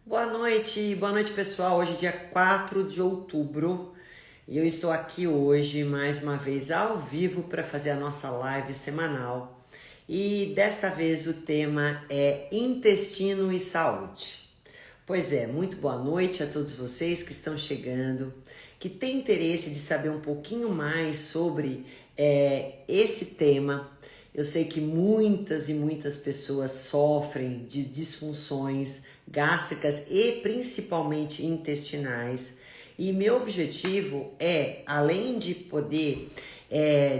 Boa noite pessoal. Hoje é dia 4 de outubro e eu estou aqui hoje mais uma vez ao vivo para fazer a nossa live semanal. E desta vez o tema é intestino e saúde. Pois é, muito boa noite a todos vocês que estão chegando, que têm interesse de saber um pouquinho mais sobre esse tema. Eu sei que muitas e muitas pessoas sofrem de disfunções gástricas e principalmente intestinais. E meu objetivo é, além de poder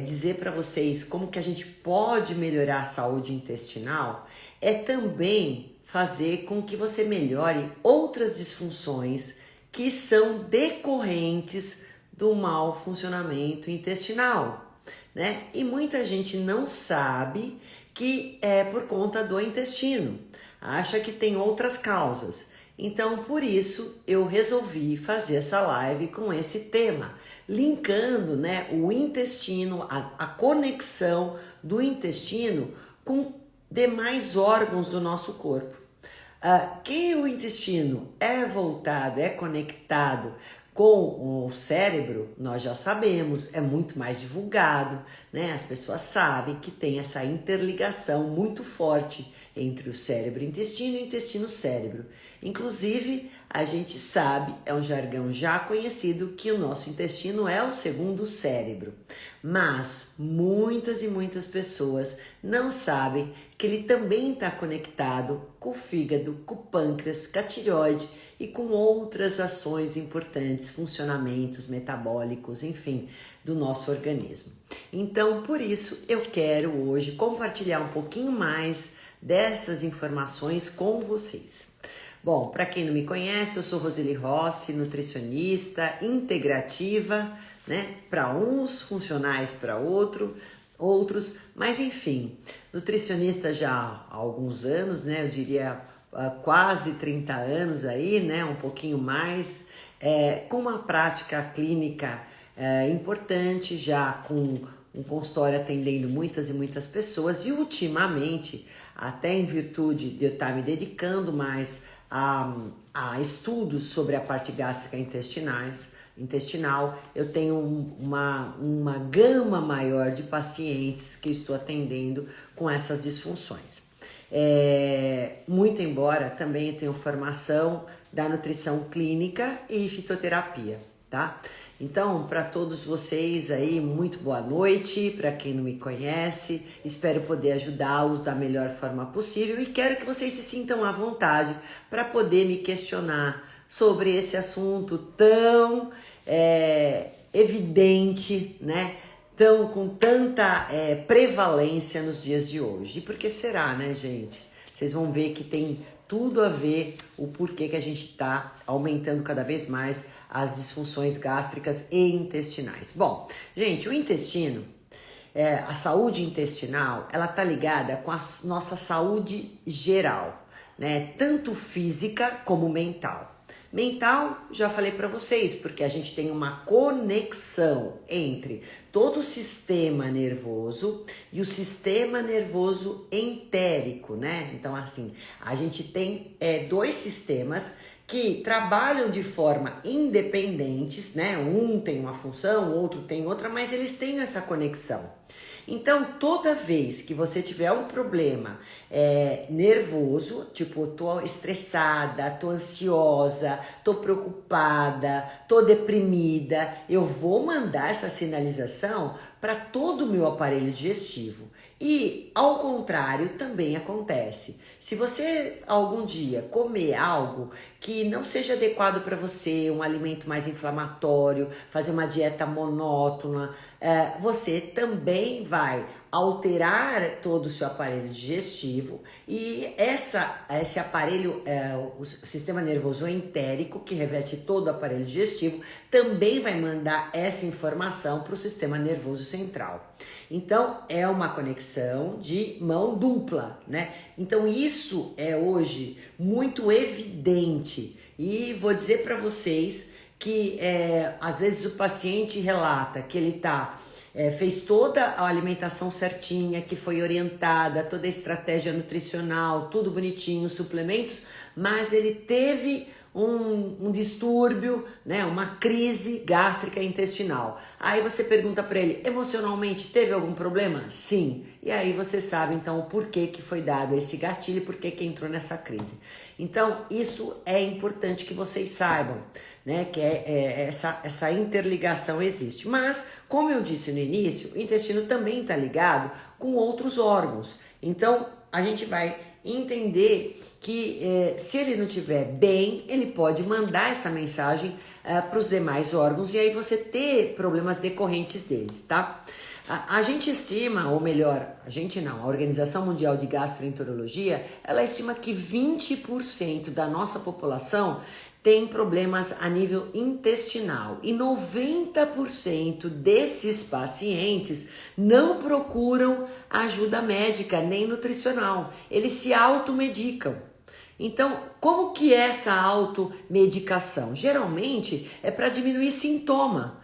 dizer para vocês como que a gente pode melhorar a saúde intestinal, é também fazer com que você melhore outras disfunções que são decorrentes do mau funcionamento intestinal, né? E muita gente não sabe que é por conta do intestino, acha que tem outras causas. Então, por isso, eu resolvi fazer essa live com esse tema, linkando, né, o intestino, a conexão do intestino com demais órgãos do nosso corpo. Que o intestino é voltado, é conectado com o cérebro, nós já sabemos, é muito mais divulgado, né? As pessoas sabem que tem essa interligação muito forte entre o cérebro e o intestino e o intestino-cérebro. Inclusive, a gente sabe, é um jargão já conhecido, que o nosso intestino é o segundo cérebro. Mas muitas e muitas pessoas não sabem que ele também está conectado com o fígado, com o pâncreas, com a tireoide e com outras ações importantes, funcionamentos metabólicos, enfim, do nosso organismo. Então, por isso, eu quero hoje compartilhar um pouquinho mais dessas informações com vocês. Bom, para quem não me conhece, eu sou Roseli Rossi, nutricionista integrativa, né? Para uns, funcionais para outros, mas enfim, nutricionista já há alguns anos, né? Eu diria quase 30 anos aí, né? Um pouquinho mais, com uma prática clínica importante, já com um consultório atendendo muitas e muitas pessoas, e ultimamente, até em virtude de eu estar me dedicando mais a estudos sobre a parte gástrica intestinal, eu tenho uma gama maior de pacientes que estou atendendo com essas disfunções. Muito embora também eu tenho formação da nutrição clínica e fitoterapia, tá? Então, para todos vocês aí, muito boa noite. Para quem não me conhece, espero poder ajudá-los da melhor forma possível e quero que vocês se sintam à vontade para poder me questionar sobre esse assunto tão evidente, né? Com tanta prevalência nos dias de hoje. E por que será, né, gente? Vocês vão ver que tem tudo a ver o porquê que a gente está aumentando cada vez mais as disfunções gástricas e intestinais. Bom, gente, o intestino, a saúde intestinal, ela tá ligada com a nossa saúde geral, né? Tanto física como mental. Mental, já falei para vocês, porque a gente tem uma conexão entre todo o sistema nervoso e o sistema nervoso entérico, né? Então, assim, a gente tem dois sistemas que trabalham de forma independentes, né? Um tem uma função, o outro tem outra, mas eles têm essa conexão. Então, toda vez que você tiver um problema nervoso, tipo, tô estressada, tô ansiosa, tô preocupada, tô deprimida, eu vou mandar essa sinalização para todo o meu aparelho digestivo. E, ao contrário, também acontece. Se você algum dia comer algo que não seja adequado para você, um alimento mais inflamatório, fazer uma dieta monótona, você também vai alterar todo o seu aparelho digestivo e esse aparelho, o sistema nervoso entérico, que reveste todo o aparelho digestivo, também vai mandar essa informação para o sistema nervoso central. Então, é uma conexão de mão dupla, né? Então, isso é hoje muito evidente e vou dizer para vocês que às vezes o paciente relata que ele fez toda a alimentação certinha, que foi orientada, toda a estratégia nutricional, tudo bonitinho, suplementos, mas ele teve um distúrbio, né, uma crise gástrica intestinal. Aí você pergunta para ele, emocionalmente teve algum problema? Sim. E aí você sabe então o porquê que foi dado esse gatilho e porquê que entrou nessa crise. Então isso é importante que vocês saibam, né, que essa interligação existe. Mas, como eu disse no início, o intestino também está ligado com outros órgãos. Então a gente vai entender que se ele não estiver bem, ele pode mandar essa mensagem para os demais órgãos e aí você ter problemas decorrentes deles, tá? A gente estima, ou melhor, a gente não, a Organização Mundial de Gastroenterologia, ela estima que 20% da nossa população tem problemas a nível intestinal e 90% desses pacientes não procuram ajuda médica nem nutricional, eles se automedicam. Então, como que é essa automedicação? Geralmente é para diminuir sintoma.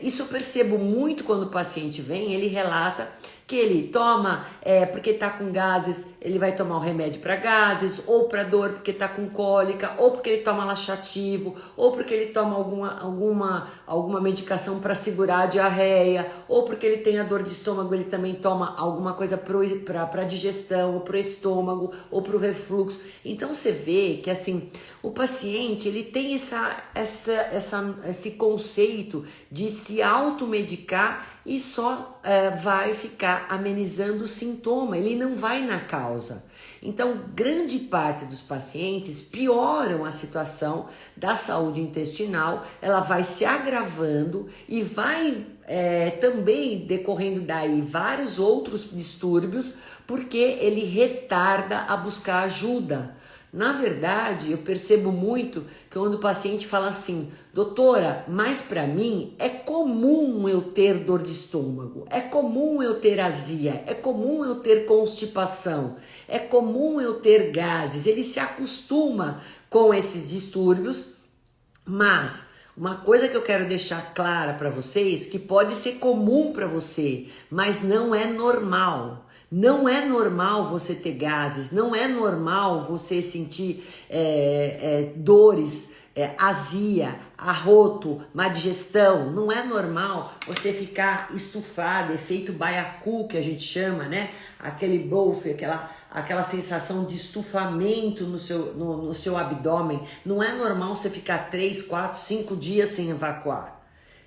Isso eu percebo muito quando o paciente vem, ele relata que ele toma, porque está com gases, ele vai tomar um remédio para gases, ou para dor porque está com cólica, ou porque ele toma laxativo, ou porque ele toma alguma medicação para segurar a diarreia, ou porque ele tem a dor de estômago, ele também toma alguma coisa para digestão, ou para o estômago, ou para o refluxo. Então você vê que assim, o paciente ele tem esse conceito de se automedicar e só vai ficar amenizando o sintoma, ele não vai na causa. Então, grande parte dos pacientes pioram a situação da saúde intestinal, ela vai se agravando e vai também decorrendo daí vários outros distúrbios, porque ele retarda a buscar ajuda. Na verdade, eu percebo muito que quando o paciente fala assim, doutora, mas para mim é comum eu ter dor de estômago, é comum eu ter azia, é comum eu ter constipação, é comum eu ter gases. Ele se acostuma com esses distúrbios, mas uma coisa que eu quero deixar clara para vocês, que pode ser comum para você, mas não é normal. Não é normal você ter gases, não é normal você sentir dores, azia, arroto, má digestão. Não é normal você ficar estufado, efeito baiacu que a gente chama, né? Aquele bofe, aquela sensação de estufamento no seu abdômen. Não é normal você ficar 3, 4, 5 dias sem evacuar,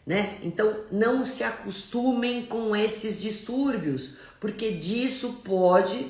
né? Então não se acostumem com esses distúrbios, porque disso pode,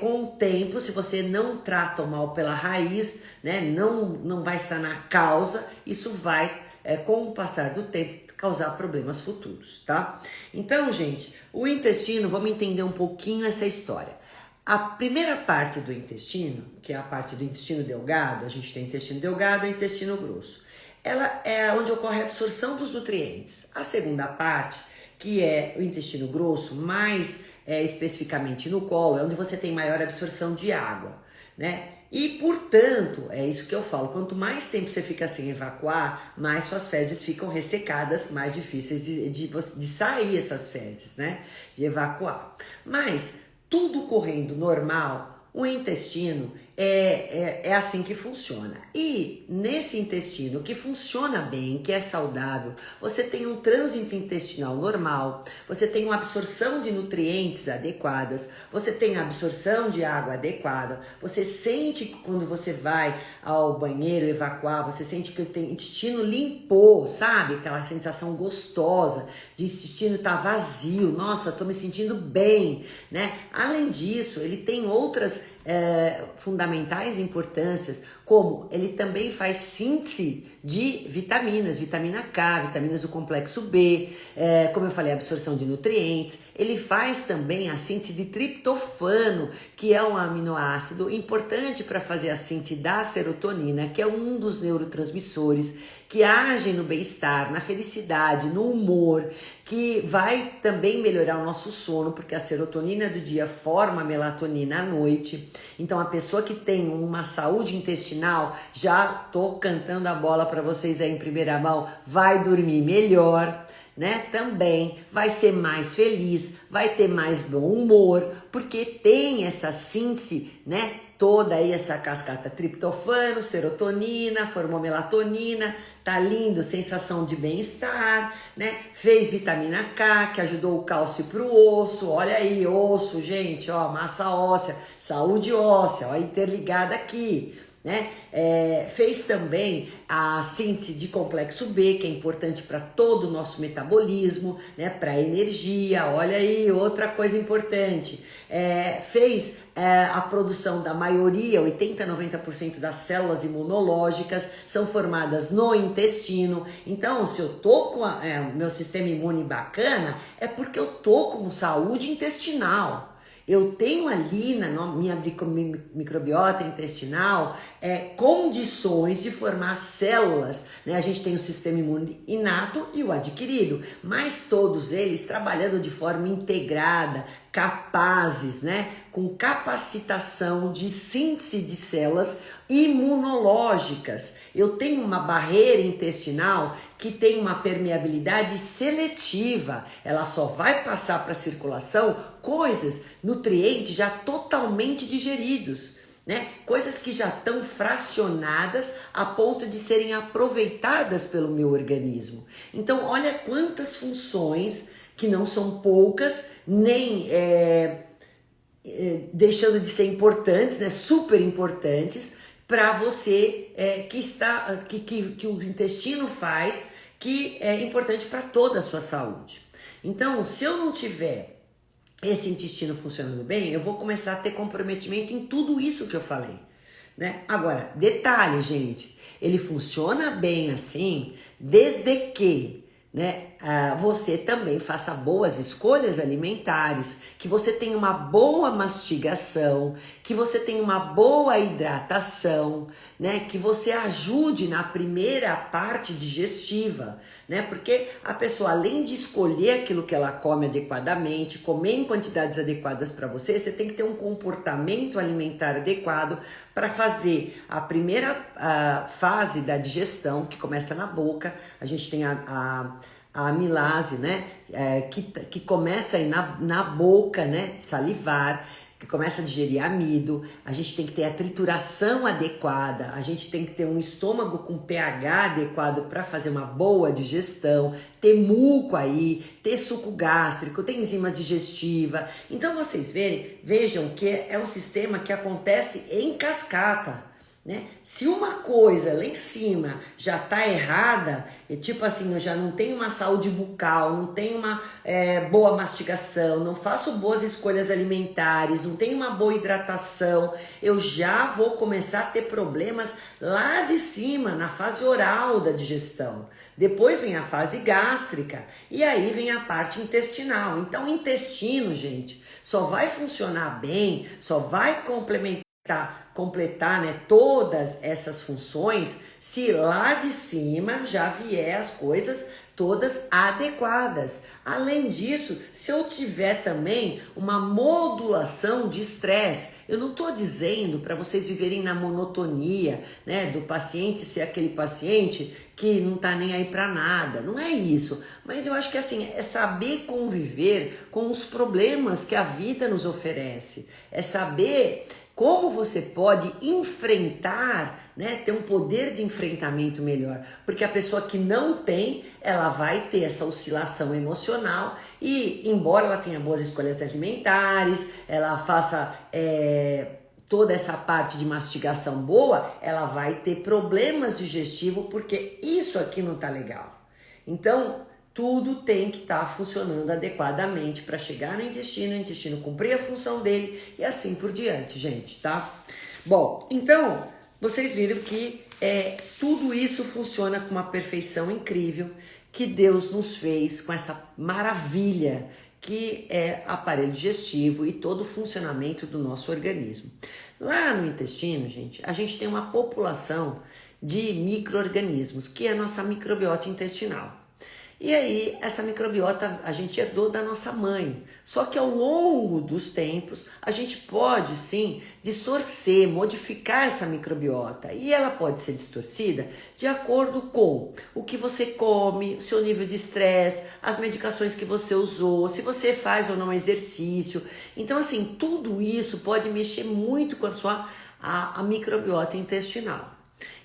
com o tempo, se você não trata o mal pela raiz, né, não vai sanar a causa, isso vai, com o passar do tempo, causar problemas futuros, tá? Então, gente, o intestino, vamos entender um pouquinho essa história. A primeira parte do intestino, que é a parte do intestino delgado, a gente tem intestino delgado e intestino grosso. Ela é onde ocorre a absorção dos nutrientes. A segunda parte, que é o intestino grosso, mais especificamente no colo, é onde você tem maior absorção de água, né? E, portanto, é isso que eu falo, quanto mais tempo você fica sem evacuar, mais suas fezes ficam ressecadas, mais difíceis de sair essas fezes, né? De evacuar. Mas, tudo correndo normal, o intestino é assim que funciona. E nesse intestino que funciona bem, que é saudável, você tem um trânsito intestinal normal, você tem uma absorção de nutrientes adequadas, você tem a absorção de água adequada, você sente que quando você vai ao banheiro evacuar, você sente que o intestino limpou, sabe? Aquela sensação gostosa de intestino estar vazio, nossa, tô me sentindo bem, né? Além disso, ele tem outras fundamentais importâncias, como ele também faz síntese de vitaminas, vitamina K, vitaminas do complexo B, como eu falei, absorção de nutrientes. Ele faz também a síntese de triptofano, que é um aminoácido importante para fazer a síntese da serotonina, que é um dos neurotransmissores que agem no bem-estar, na felicidade, no humor, que vai também melhorar o nosso sono, porque a serotonina do dia forma a melatonina à noite. Então a pessoa que tem uma saúde intestinal, já tô cantando a bola para vocês aí em primeira mão, vai dormir melhor, né, também vai ser mais feliz, vai ter mais bom humor, porque tem essa síntese, né, toda aí essa cascata triptofano, serotonina, formou melatonina, tá lindo, sensação de bem-estar, né, fez vitamina K, que ajudou o cálcio pro osso, olha aí, osso, gente, ó, massa óssea, saúde óssea, ó, interligada aqui, né? Fez também a síntese de complexo B, que é importante para todo o nosso metabolismo, né? Para energia, olha aí, outra coisa importante. Fez a produção da maioria, 80, 90% das células imunológicas são formadas no intestino. Então, se eu tô com o meu sistema imune bacana, é porque eu tô com saúde intestinal. Eu tenho ali na minha microbiota intestinal condições de formar células, né? A gente tem o sistema imune inato e o adquirido, mas todos eles trabalhando de forma integrada, capazes, né? Com capacitação de síntese de células imunológicas. Eu tenho uma barreira intestinal que tem uma permeabilidade seletiva, ela só vai passar para a circulação coisas, nutrientes já totalmente digeridos, né? Coisas que já estão fracionadas a ponto de serem aproveitadas pelo meu organismo. Então, olha quantas funções, que não são poucas, nem deixando de ser importantes, né? Super importantes, para você que o intestino faz, que é importante para toda a sua saúde. Então, se eu não tiver esse intestino funcionando bem, eu vou começar a ter comprometimento em tudo isso que eu falei, né? Agora, detalhe, gente, ele funciona bem assim, desde que, né, você também faça boas escolhas alimentares, que você tenha uma boa mastigação, que você tenha uma boa hidratação, né, que você ajude na primeira parte digestiva, né, porque a pessoa, além de escolher aquilo que ela come adequadamente, comer em quantidades adequadas para você, você tem que ter um comportamento alimentar adequado para fazer a primeira fase da digestão, que começa na boca. A gente tem a amilase, né, que começa aí na boca, né, salivar, que começa a digerir amido. A gente tem que ter a trituração adequada, a gente tem que ter um estômago com pH adequado para fazer uma boa digestão, ter muco aí, ter suco gástrico, ter enzimas digestivas. Então vocês vejam que é um sistema que acontece em cascata, né? Se uma coisa lá em cima já tá errada, tipo assim, eu já não tenho uma saúde bucal, não tenho uma boa mastigação, não faço boas escolhas alimentares, não tenho uma boa hidratação, eu já vou começar a ter problemas lá de cima, na fase oral da digestão. Depois vem a fase gástrica e aí vem a parte intestinal. Então o intestino, gente, só vai funcionar bem, só vai completar, né, todas essas funções se lá de cima já vier as coisas todas adequadas. Além disso, se eu tiver também uma modulação de estresse, eu não estou dizendo para vocês viverem na monotonia, né, do paciente ser aquele paciente que não tá nem aí para nada, não é isso, mas eu acho que assim, é saber conviver com os problemas que a vida nos oferece, é saber como você pode enfrentar, né, ter um poder de enfrentamento melhor. Porque a pessoa que não tem, ela vai ter essa oscilação emocional e, embora ela tenha boas escolhas alimentares, ela faça toda essa parte de mastigação boa, ela vai ter problemas digestivos porque isso aqui não tá legal. Então, tudo tem que estar funcionando adequadamente para chegar no intestino, o intestino cumprir a função dele e assim por diante, gente, tá? Bom, então, vocês viram que tudo isso funciona com uma perfeição incrível que Deus nos fez com essa maravilha que é aparelho digestivo e todo o funcionamento do nosso organismo. Lá no intestino, gente, a gente tem uma população de micro-organismos, que é a nossa microbiota intestinal. E aí, essa microbiota a gente herdou da nossa mãe. Só que ao longo dos tempos, a gente pode sim distorcer, modificar essa microbiota. E ela pode ser distorcida de acordo com o que você come, o seu nível de estresse, as medicações que você usou, se você faz ou não exercício. Então, assim, tudo isso pode mexer muito com a microbiota intestinal.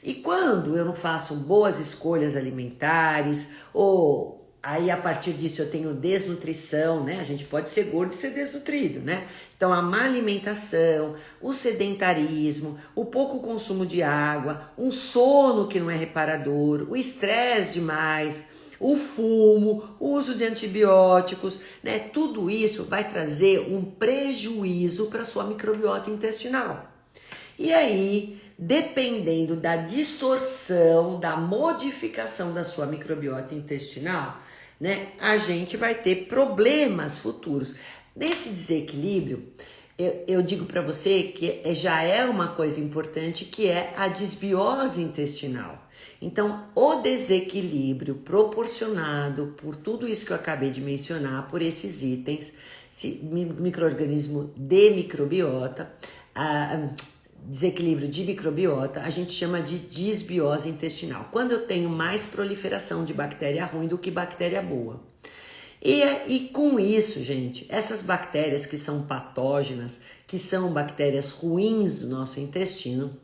E quando eu não faço boas escolhas alimentares, ou aí a partir disso eu tenho desnutrição, né? A gente pode ser gordo e ser desnutrido, né? Então a má alimentação, o sedentarismo, o pouco consumo de água, um sono que não é reparador, o estresse demais, o fumo, o uso de antibióticos, né? Tudo isso vai trazer um prejuízo para a sua microbiota intestinal. E aí, dependendo da distorção, da modificação da sua microbiota intestinal, né, a gente vai ter problemas futuros. Nesse desequilíbrio, eu digo para você que já é uma coisa importante, que é a disbiose intestinal. Então, o desequilíbrio proporcionado por tudo isso que eu acabei de mencionar, por esses itens, micro-organismo de microbiota, desequilíbrio de microbiota, a gente chama de disbiose intestinal. Quando eu tenho mais proliferação de bactéria ruim do que bactéria boa. E com isso, gente, essas bactérias que são patógenas, que são bactérias ruins do nosso intestino,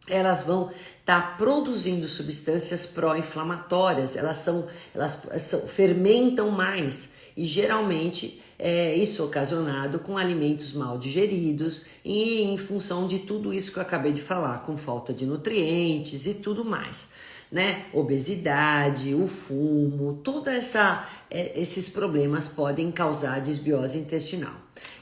elas vão estar produzindo substâncias pró-inflamatórias, elas fermentam mais e geralmente isso ocasionado com alimentos mal digeridos e em função de tudo isso que eu acabei de falar, com falta de nutrientes e tudo mais, né? Obesidade, o fumo, todos esses problemas podem causar desbiose intestinal.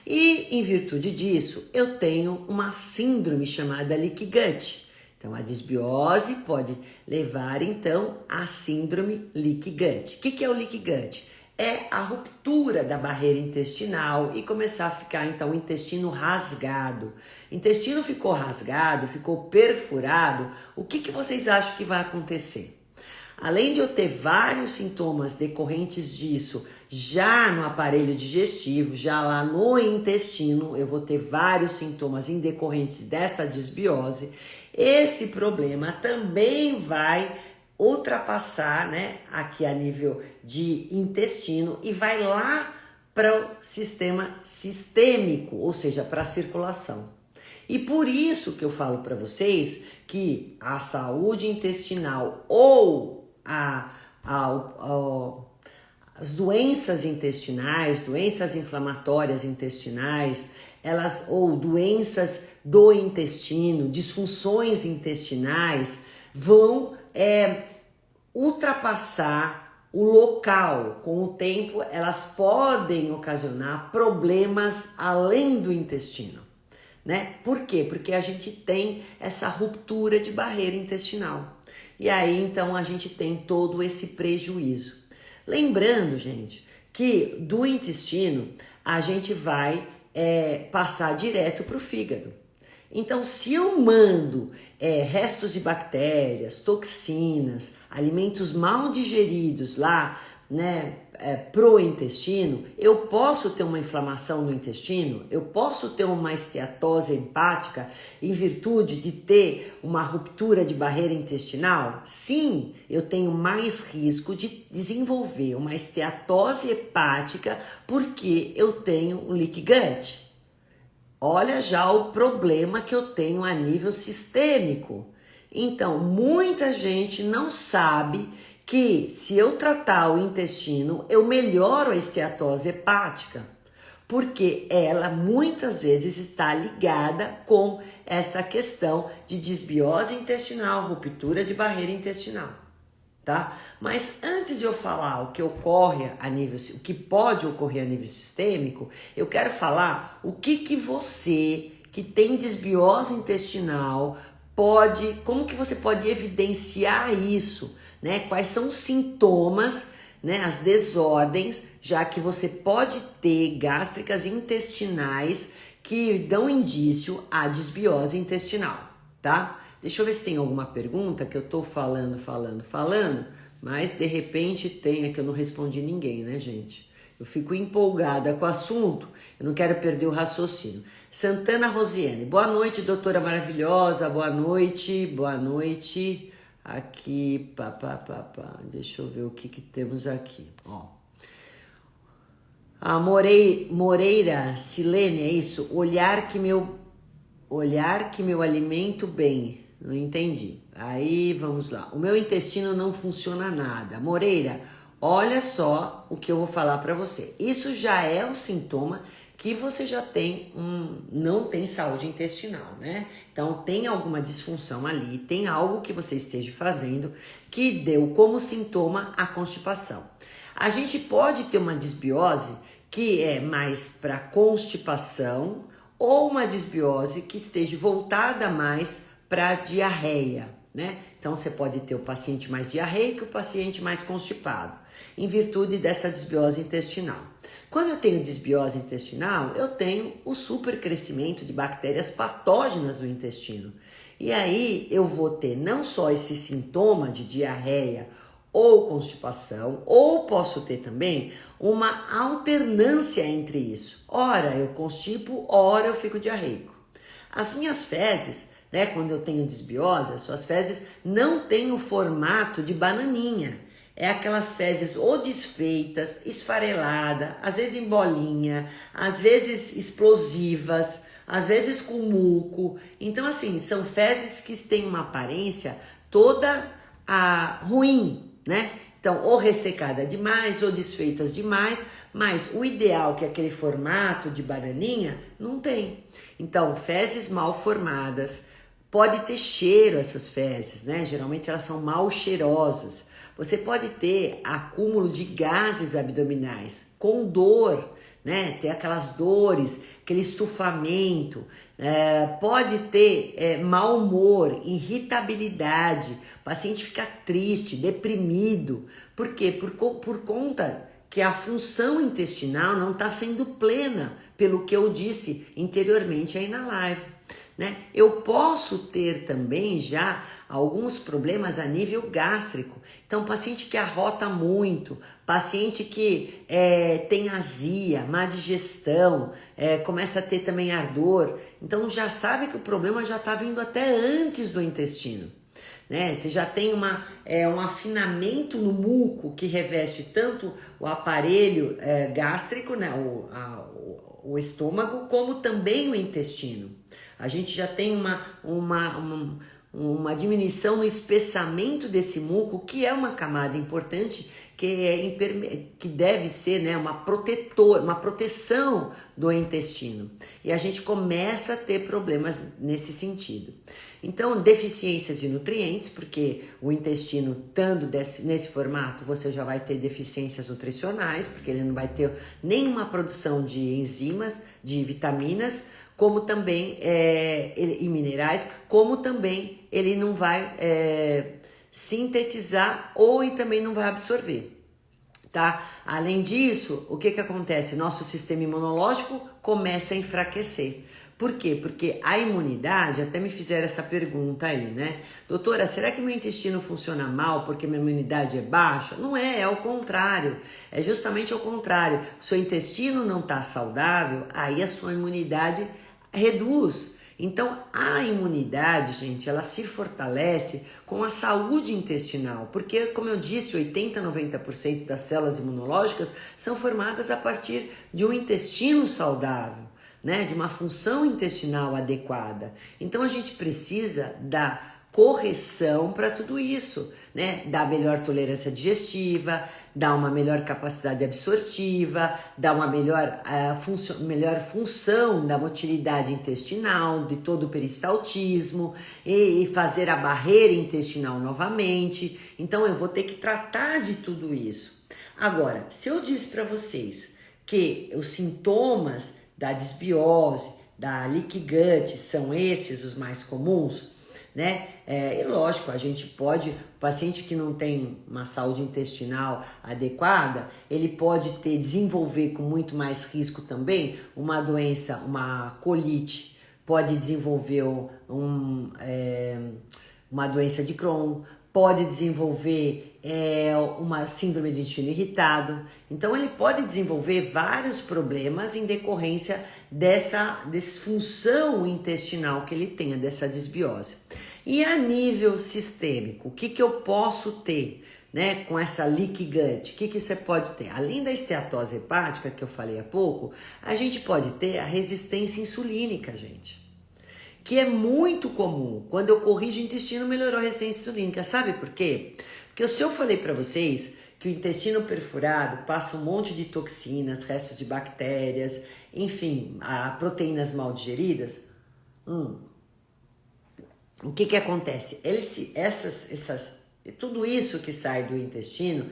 E em virtude disso, eu tenho uma síndrome chamada leaky gut. Então, a disbiose pode levar, então, à síndrome leaky gut. O que é o leaky gut? É a ruptura da barreira intestinal e começar a ficar, então, o intestino rasgado. Intestino ficou rasgado, ficou perfurado, o que vocês acham que vai acontecer? Além de eu ter vários sintomas decorrentes disso, já no aparelho digestivo, já lá no intestino, eu vou ter vários sintomas decorrentes dessa disbiose. Esse problema também vai ultrapassar, né, aqui a nível de intestino e vai lá para o sistema sistêmico, ou seja, para a circulação. E por isso que eu falo para vocês que a saúde intestinal ou as doenças intestinais, doenças inflamatórias intestinais, ou doenças do intestino, disfunções intestinais, vão ultrapassar o local. Com o tempo, elas podem ocasionar problemas além do intestino, né? Por quê? Porque a gente tem essa ruptura de barreira intestinal. E aí, então, a gente tem todo esse prejuízo. Lembrando, gente, que do intestino a gente vai passar direto para o fígado. Então, se eu mando restos de bactérias, toxinas, alimentos mal digeridos lá, né, pro intestino, eu posso ter uma inflamação no intestino, eu posso ter uma esteatose hepática em virtude de ter uma ruptura de barreira intestinal? Sim, eu tenho mais risco de desenvolver uma esteatose hepática porque eu tenho um leaky gut. Olha já o problema que eu tenho a nível sistêmico. Então, muita gente não sabe que se eu tratar o intestino, eu melhoro a esteatose hepática, porque ela muitas vezes está ligada com essa questão de disbiose intestinal, ruptura de barreira intestinal, tá? Mas antes de eu falar o que ocorre o que pode ocorrer a nível sistêmico, eu quero falar o que você que tem desbiose intestinal como que você pode evidenciar isso, né? Quais são os sintomas, né? As desordens, já que você pode ter gástricas intestinais que dão indício à desbiose intestinal, tá? Deixa eu ver se tem alguma pergunta que eu tô falando, Mas de repente tem, é que eu não respondi ninguém, né, gente? Eu fico empolgada com o assunto, eu não quero perder o raciocínio. Santana Rosiane, boa noite, doutora maravilhosa, boa noite, boa noite. Aqui, deixa eu ver o que temos aqui, ó. A Moreira Silene, é isso? Olhar que meu alimento bem. Não entendi. Aí, vamos lá. O meu intestino não funciona nada. Moreira, olha só o que eu vou falar para você. Isso já é um sintoma que você já tem não tem saúde intestinal, né? Então tem alguma disfunção ali, tem algo que você esteja fazendo que deu como sintoma a constipação. A gente pode ter uma disbiose que é mais para constipação ou uma disbiose que esteja voltada mais para diarreia, né? Então você pode ter o paciente mais diarreico e o paciente mais constipado, em virtude dessa disbiose intestinal. Quando eu tenho disbiose intestinal, eu tenho o supercrescimento de bactérias patógenas no intestino. E aí eu vou ter não só esse sintoma de diarreia ou constipação, ou posso ter também uma alternância entre isso. Ora eu constipo, ora eu fico diarreico. As minhas fezes, né, quando eu tenho disbiose, as suas fezes não têm o formato de bananinha. É aquelas fezes ou desfeitas, esfareladas, às vezes em bolinha, às vezes explosivas, às vezes com muco. Então, assim, são fezes que têm uma aparência toda ruim, né? Então, ou ressecada demais, ou desfeitas demais, mas o ideal, que é aquele formato de bananinha, não tem. Então, fezes mal formadas, pode ter cheiro essas fezes, né? Geralmente elas são mal cheirosas. Você pode ter acúmulo de gases abdominais, com dor, né? Ter aquelas dores, aquele estufamento, pode ter mau humor, irritabilidade, o paciente fica triste, deprimido. Por quê? Por conta que a função intestinal não está sendo plena, pelo que eu disse anteriormente aí na live, né? Eu posso ter também já alguns problemas a nível gástrico. Então, paciente que arrota muito, paciente que tem azia, má digestão, começa a ter também ardor. Então, já sabe que o problema já está vindo até antes do intestino, né? Você já tem um afinamento no muco que reveste tanto o aparelho gástrico, né? O estômago, como também o intestino. A gente já tem uma diminuição no espessamento desse muco, que é uma camada importante, que deve ser, né, uma proteção do intestino. E a gente começa a ter problemas nesse sentido. Então, deficiência de nutrientes, porque o intestino estando nesse formato, você já vai ter deficiências nutricionais, porque ele não vai ter nenhuma produção de enzimas, de vitaminas, como também e minerais, como também ele não vai sintetizar ou também não vai absorver, tá? Além disso, o que acontece? Nosso sistema imunológico começa a enfraquecer. Por quê? Porque a imunidade, até me fizeram essa pergunta aí, né? Doutora, será que meu intestino funciona mal porque minha imunidade é baixa? Não é o contrário. É justamente ao contrário. O seu intestino não está saudável, aí a sua imunidade reduz. Então, a imunidade, gente, ela se fortalece com a saúde intestinal, porque, como eu disse, 80, 90% das células imunológicas são formadas a partir de um intestino saudável, né? De uma função intestinal adequada. Então, a gente precisa da correção para tudo isso, né? Dar melhor tolerância digestiva, dar uma melhor capacidade absortiva, dar uma melhor função da motilidade intestinal, de todo o peristaltismo, e fazer a barreira intestinal novamente. Então eu vou ter que tratar de tudo isso. Agora, se eu disse para vocês que os sintomas da disbiose, da leaky gut são esses os mais comuns, né? E lógico, a gente pode, o paciente que não tem uma saúde intestinal adequada, ele pode desenvolver com muito mais risco também uma doença, uma colite, pode desenvolver uma doença de Crohn, pode desenvolver uma síndrome de intestino irritado. Então ele pode desenvolver vários problemas em decorrência dessa disfunção intestinal que ele tenha, dessa desbiose. E a nível sistêmico, o que eu posso ter, né, com essa leaky gut? O que você pode ter? Além da esteatose hepática que eu falei há pouco, a gente pode ter a resistência insulínica, gente, que é muito comum. Quando eu corrijo o intestino, melhorou a resistência insulínica. Sabe por quê? Porque se eu falei para vocês que o intestino perfurado passa um monte de toxinas, restos de bactérias, enfim, proteínas mal digeridas, o que acontece? Tudo isso que sai do intestino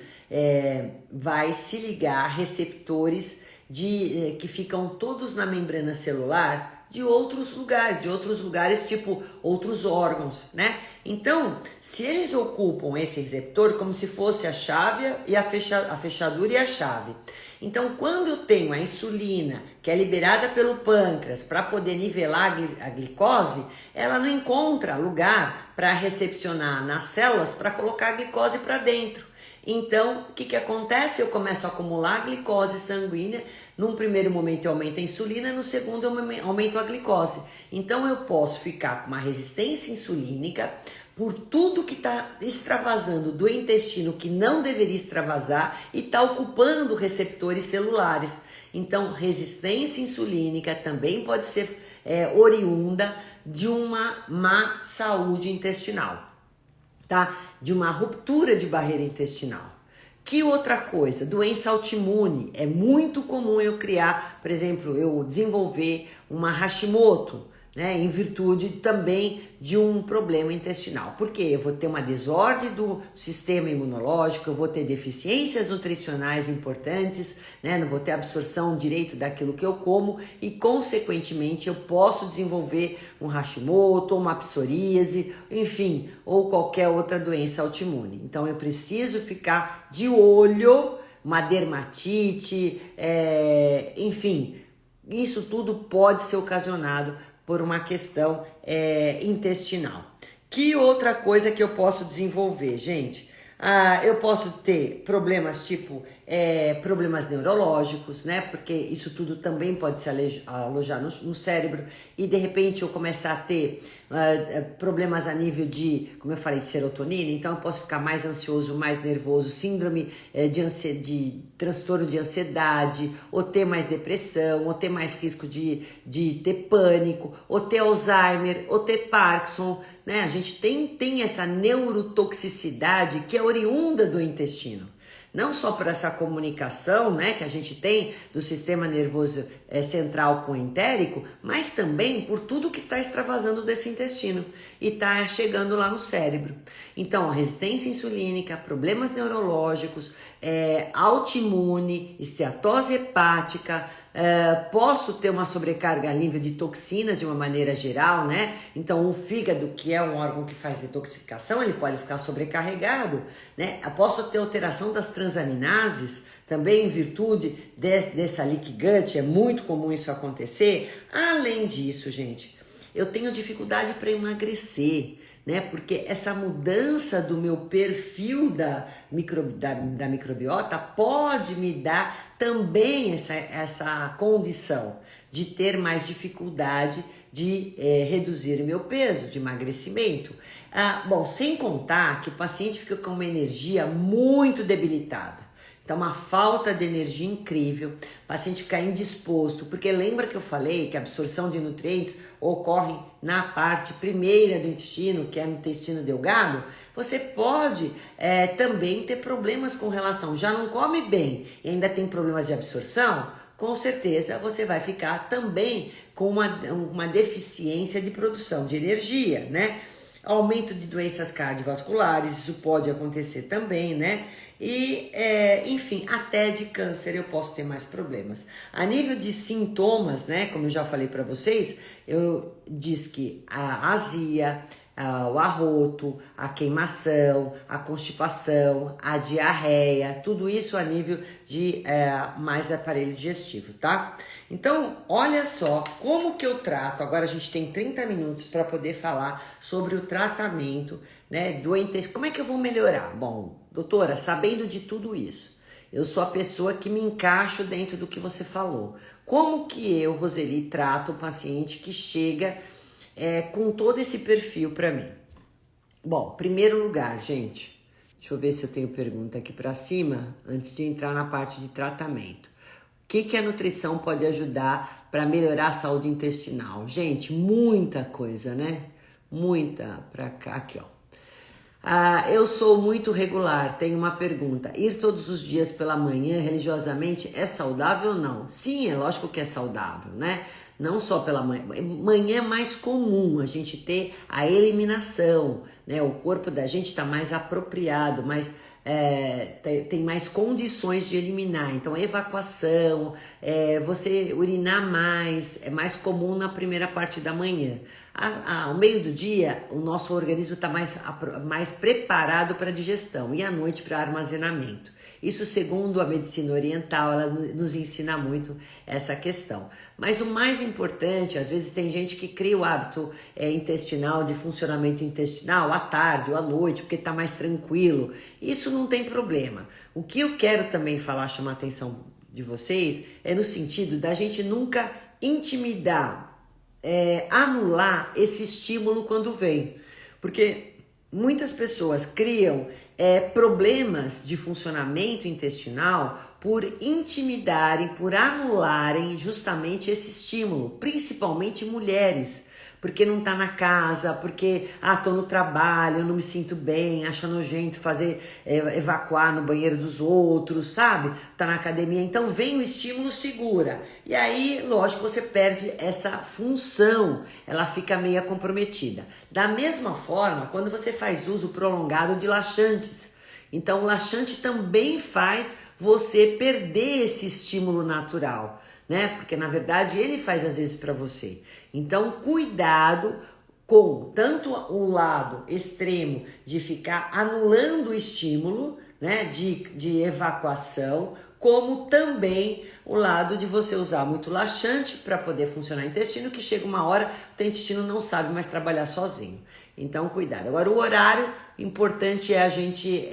vai se ligar a receptores que ficam todos na membrana celular de outros lugares tipo outros órgãos, né? Então, se eles ocupam esse receptor como se fosse a chave e a fechadura e a chave. Então, quando eu tenho a insulina, que é liberada pelo pâncreas para poder nivelar a glicose, ela não encontra lugar para recepcionar nas células para colocar a glicose para dentro. Então, o que acontece? Eu começo a acumular glicose sanguínea. Num primeiro momento eu aumento a insulina, no segundo eu aumento a glicose. Então eu posso ficar com uma resistência insulínica por tudo que está extravasando do intestino que não deveria extravasar e está ocupando receptores celulares. Então resistência insulínica também pode ser oriunda de uma má saúde intestinal, tá? De uma ruptura de barreira intestinal. Que outra coisa? Doença autoimune. É muito comum eu criar, por exemplo, eu desenvolver uma Hashimoto, né, em virtude também de um problema intestinal. Porque eu vou ter uma desordem do sistema imunológico, eu vou ter deficiências nutricionais importantes, né, não vou ter absorção direito daquilo que eu como e, consequentemente, eu posso desenvolver um Hashimoto, uma psoríase, enfim, ou qualquer outra doença autoimune. Então, eu preciso ficar de olho, uma dermatite, enfim, isso tudo pode ser ocasionado por uma questão intestinal. Que outra coisa que eu posso desenvolver, gente? Eu posso ter problemas tipo problemas neurológicos, né? Porque isso tudo também pode se alojar no cérebro e de repente eu começar a ter problemas a nível de, como eu falei, de serotonina. Então eu posso ficar mais ansioso, mais nervoso, síndrome de transtorno de ansiedade, ou ter mais depressão, ou ter mais risco de ter pânico, ou ter Alzheimer, ou ter Parkinson, né? A gente tem essa neurotoxicidade que é oriunda do intestino. Não só por essa comunicação, né, que a gente tem do sistema nervoso central com o entérico, mas também por tudo que está extravasando desse intestino e está chegando lá no cérebro. Então, a resistência insulínica, problemas neurológicos, autoimune, esteatose hepática, posso ter uma sobrecarga a nível de toxinas de uma maneira geral, né? Então o fígado, que é um órgão que faz detoxificação, ele pode ficar sobrecarregado, né? Eu posso ter alteração das transaminases, também em virtude dessa leaky gut, é muito comum isso acontecer. Além disso, gente, eu tenho dificuldade para emagrecer, né? Porque essa mudança do meu perfil da microbiota pode me dar também essa condição de ter mais dificuldade de reduzir o meu peso, de emagrecimento. Bom, sem contar que o paciente fica com uma energia muito debilitada. Então, uma falta de energia incrível, o paciente ficar indisposto, porque lembra que eu falei que a absorção de nutrientes ocorre na parte primeira do intestino, que é no intestino delgado? Você pode também ter problemas com relação, já não come bem e ainda tem problemas de absorção, com certeza você vai ficar também com uma deficiência de produção de energia, né? Aumento de doenças cardiovasculares, isso pode acontecer também, né? E, enfim, até de câncer eu posso ter mais problemas. A nível de sintomas, né, como eu já falei para vocês, eu disse que a azia, o arroto, a queimação, a constipação, a diarreia, tudo isso a nível de mais aparelho digestivo, tá? Então, olha só como que eu trato. Agora a gente tem 30 minutos para poder falar sobre o tratamento né? Como é que eu vou melhorar? Bom, doutora, sabendo de tudo isso, eu sou a pessoa que me encaixo dentro do que você falou. Como que eu, Roseli, trato um paciente que chega com todo esse perfil para mim? Bom, primeiro lugar, gente, deixa eu ver se eu tenho pergunta aqui para cima, antes de entrar na parte de tratamento. O que a nutrição pode ajudar para melhorar a saúde intestinal? Gente, muita coisa, né? Muita. Para cá, aqui, ó. Eu sou muito regular, tenho uma pergunta. Ir todos os dias pela manhã religiosamente é saudável ou não? Sim, é lógico que é saudável, né? Não só pela manhã. Manhã é mais comum a gente ter a eliminação, né? O corpo da gente está mais apropriado, mais... tem mais condições de eliminar, então a evacuação, você urinar mais, é mais comum na primeira parte da manhã. Ao meio do dia, o nosso organismo está mais preparado para digestão e à noite para armazenamento. Isso segundo a medicina oriental, ela nos ensina muito essa questão. Mas o mais importante, às vezes tem gente que cria o hábito intestinal, de funcionamento intestinal à tarde ou à noite, porque está mais tranquilo. Isso não tem problema. O que eu quero também falar, chamar a atenção de vocês, é no sentido da gente nunca intimidar, anular esse estímulo quando vem. Porque muitas pessoas criam problemas de funcionamento intestinal por intimidarem, por anularem justamente esse estímulo, principalmente mulheres, porque não tá na casa, porque tô no trabalho, eu não me sinto bem, acha nojento fazer evacuar no banheiro dos outros, sabe? Tá na academia, então vem o estímulo, segura. E aí, lógico, você perde essa função, ela fica meio comprometida. Da mesma forma, quando você faz uso prolongado de laxantes, então o laxante também faz você perder esse estímulo natural, né? Porque na verdade ele faz às vezes para você. Então cuidado com tanto o lado extremo de ficar anulando o estímulo, né? De evacuação, como também o lado de você usar muito laxante para poder funcionar o intestino, que chega uma hora o teu intestino não sabe mais trabalhar sozinho. Então, cuidado. Agora, o horário, importante é a gente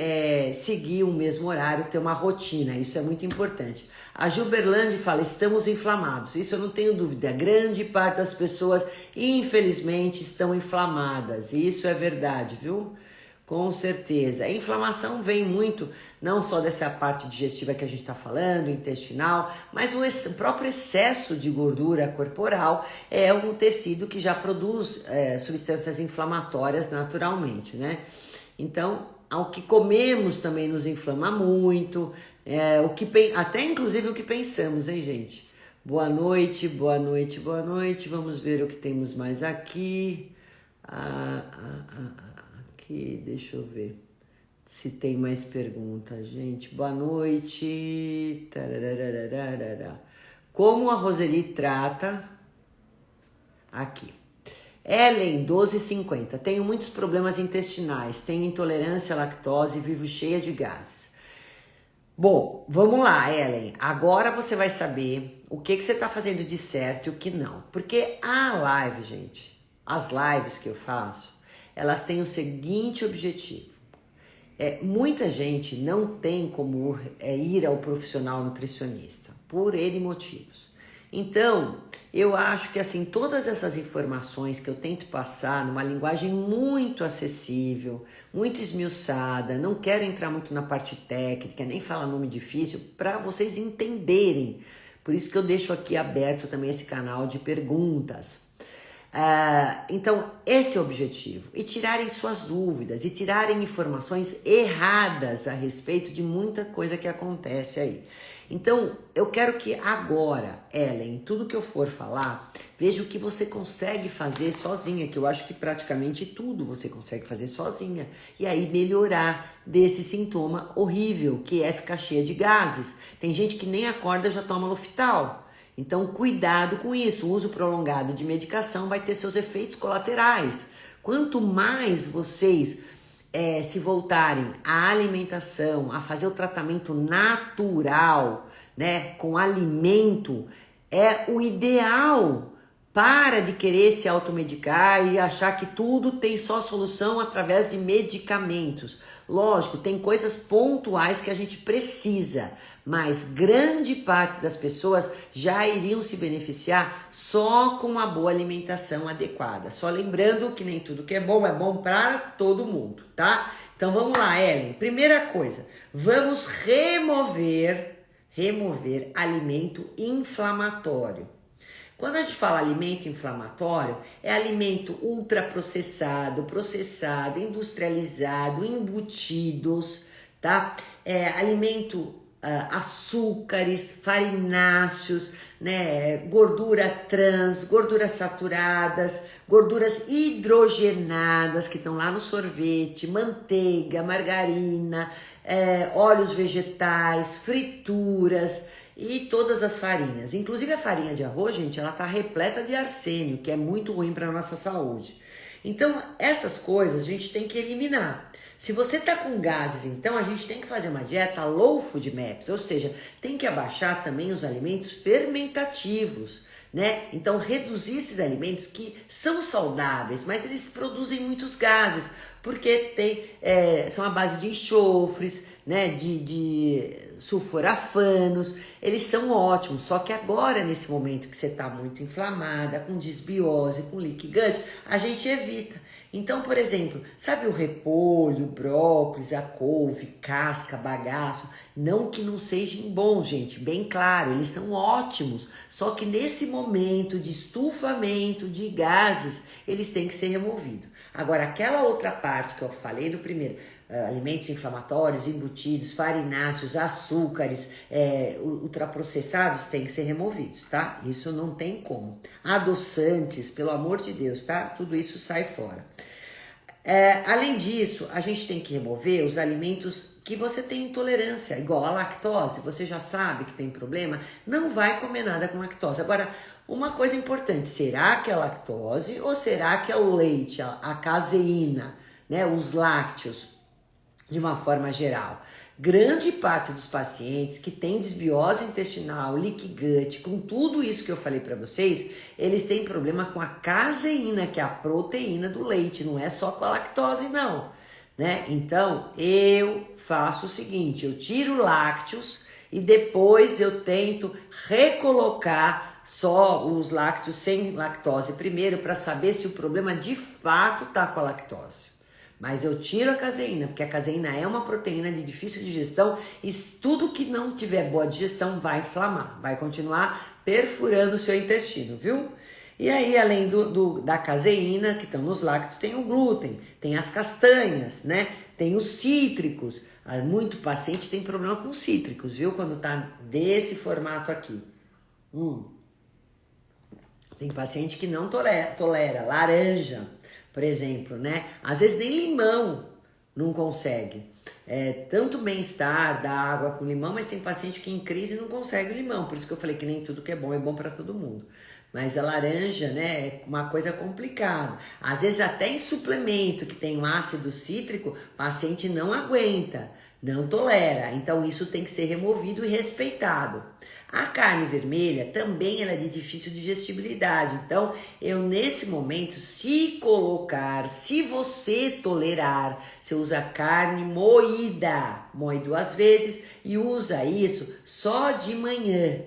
seguir o mesmo horário, ter uma rotina. Isso é muito importante. A Gilberlande fala, estamos inflamados. Isso eu não tenho dúvida. Grande parte das pessoas, infelizmente, estão inflamadas. Isso é verdade, viu? Com certeza. A inflamação vem muito, não só dessa parte digestiva que a gente está falando, intestinal, mas o próprio excesso de gordura corporal é um tecido que já produz substâncias inflamatórias naturalmente, né? Então, ao que comemos também nos inflama muito, até inclusive o que pensamos, hein, gente? Boa noite, boa noite, boa noite. Vamos ver o que temos mais aqui. Aqui, deixa eu ver se tem mais perguntas, gente. Boa noite. Tarararararara. Como a Roseli trata? Aqui. Ellen, 1250. Tenho muitos problemas intestinais. Tenho intolerância à lactose e vivo cheia de gases. Bom, vamos lá, Ellen. Agora você vai saber o que você está fazendo de certo e o que não. Porque a live, gente, as lives que eu faço, elas têm o seguinte objetivo. Muita gente não tem como ir ao profissional nutricionista, por N motivos. Então, eu acho que assim, todas essas informações que eu tento passar numa linguagem muito acessível, muito esmiuçada, não quero entrar muito na parte técnica, nem falar nome difícil, para vocês entenderem. Por isso que eu deixo aqui aberto também esse canal de perguntas. Então, esse é o objetivo. E tirarem suas dúvidas, e tirarem informações erradas a respeito de muita coisa que acontece aí. Então, eu quero que agora, Ellen, tudo que eu for falar, veja o que você consegue fazer sozinha, que eu acho que praticamente tudo você consegue fazer sozinha. E aí melhorar desse sintoma horrível, que é ficar cheia de gases. Tem gente que nem acorda e já toma Loftal. Então, cuidado com isso. O uso prolongado de medicação vai ter seus efeitos colaterais. Quanto mais vocês se voltarem à alimentação, a fazer o tratamento natural, né, com alimento, é o ideal Para de querer se automedicar e achar que tudo tem só solução através de medicamentos. Lógico, tem coisas pontuais que a gente precisa, mas grande parte das pessoas já iriam se beneficiar só com uma boa alimentação adequada. Só lembrando que nem tudo que é bom para todo mundo, tá? Então vamos lá, Ellen. Primeira coisa, vamos remover alimento inflamatório. Quando a gente fala alimento inflamatório, é alimento ultraprocessado, processado, industrializado, embutidos, tá? É alimento açúcares, farináceos, né? Gordura trans, gorduras saturadas, gorduras hidrogenadas que estão lá no sorvete, manteiga, margarina, óleos vegetais, frituras e todas as farinhas. Inclusive a farinha de arroz, gente, ela tá repleta de arsênio, que é muito ruim para nossa saúde. Então, essas coisas a gente tem que eliminar. Se você tá com gases, então a gente tem que fazer uma dieta low food maps, ou seja, tem que abaixar também os alimentos fermentativos, né? Então, reduzir esses alimentos que são saudáveis, mas eles produzem muitos gases, porque são à base de enxofres, né? De sulforafanos, eles são ótimos, só que agora, nesse momento que você está muito inflamada, com desbiose, com leaky gut, a gente evita. Então, por exemplo, sabe o repolho, brócolis, a couve, casca, bagaço? Não que não sejam bons, gente, bem claro, eles são ótimos, só que nesse momento de estufamento de gases, eles têm que ser removidos. Agora, aquela outra parte que eu falei no primeiro, alimentos inflamatórios, embutidos, farináceos, açúcares, ultraprocessados, têm que ser removidos, tá? Isso não tem como. Adoçantes, pelo amor de Deus, tá? Tudo isso sai fora. Além disso, a gente tem que remover os alimentos que você tem intolerância, igual a lactose, você já sabe que tem problema, não vai comer nada com lactose. Agora, uma coisa importante, será que é lactose ou será que é o leite, a caseína, né, os lácteos, de uma forma geral? Grande parte dos pacientes que têm desbiose intestinal, leaky gut, com tudo isso que eu falei para vocês, eles têm problema com a caseína, que é a proteína do leite, não é só com a lactose não, né? Então, eu faço o seguinte, eu tiro lácteos e depois eu tento recolocar só os lácteos sem lactose primeiro para saber se o problema de fato tá com a lactose. Mas eu tiro a caseína, porque a caseína é uma proteína de difícil digestão e tudo que não tiver boa digestão vai inflamar, vai continuar perfurando o seu intestino, viu? E aí, além da caseína, que estão nos lácteos, tem o glúten, tem as castanhas, né? Tem os cítricos. Muito paciente tem problema com cítricos, viu? Quando tá desse formato aqui. Tem paciente que não tolera laranja, por exemplo, né? Às vezes nem limão não consegue. Tanto bem-estar da água com limão, mas tem paciente que em crise não consegue o limão. Por isso que eu falei que nem tudo que é bom para todo mundo. Mas a laranja, né, é uma coisa complicada. Às vezes até em suplemento que tem um ácido cítrico, o paciente não aguenta, não tolera. Então isso tem que ser removido e respeitado. A carne vermelha também ela é de difícil digestibilidade. Então, eu nesse momento, se você tolerar, você usa carne moída, moe 2 vezes e usa isso só de manhã,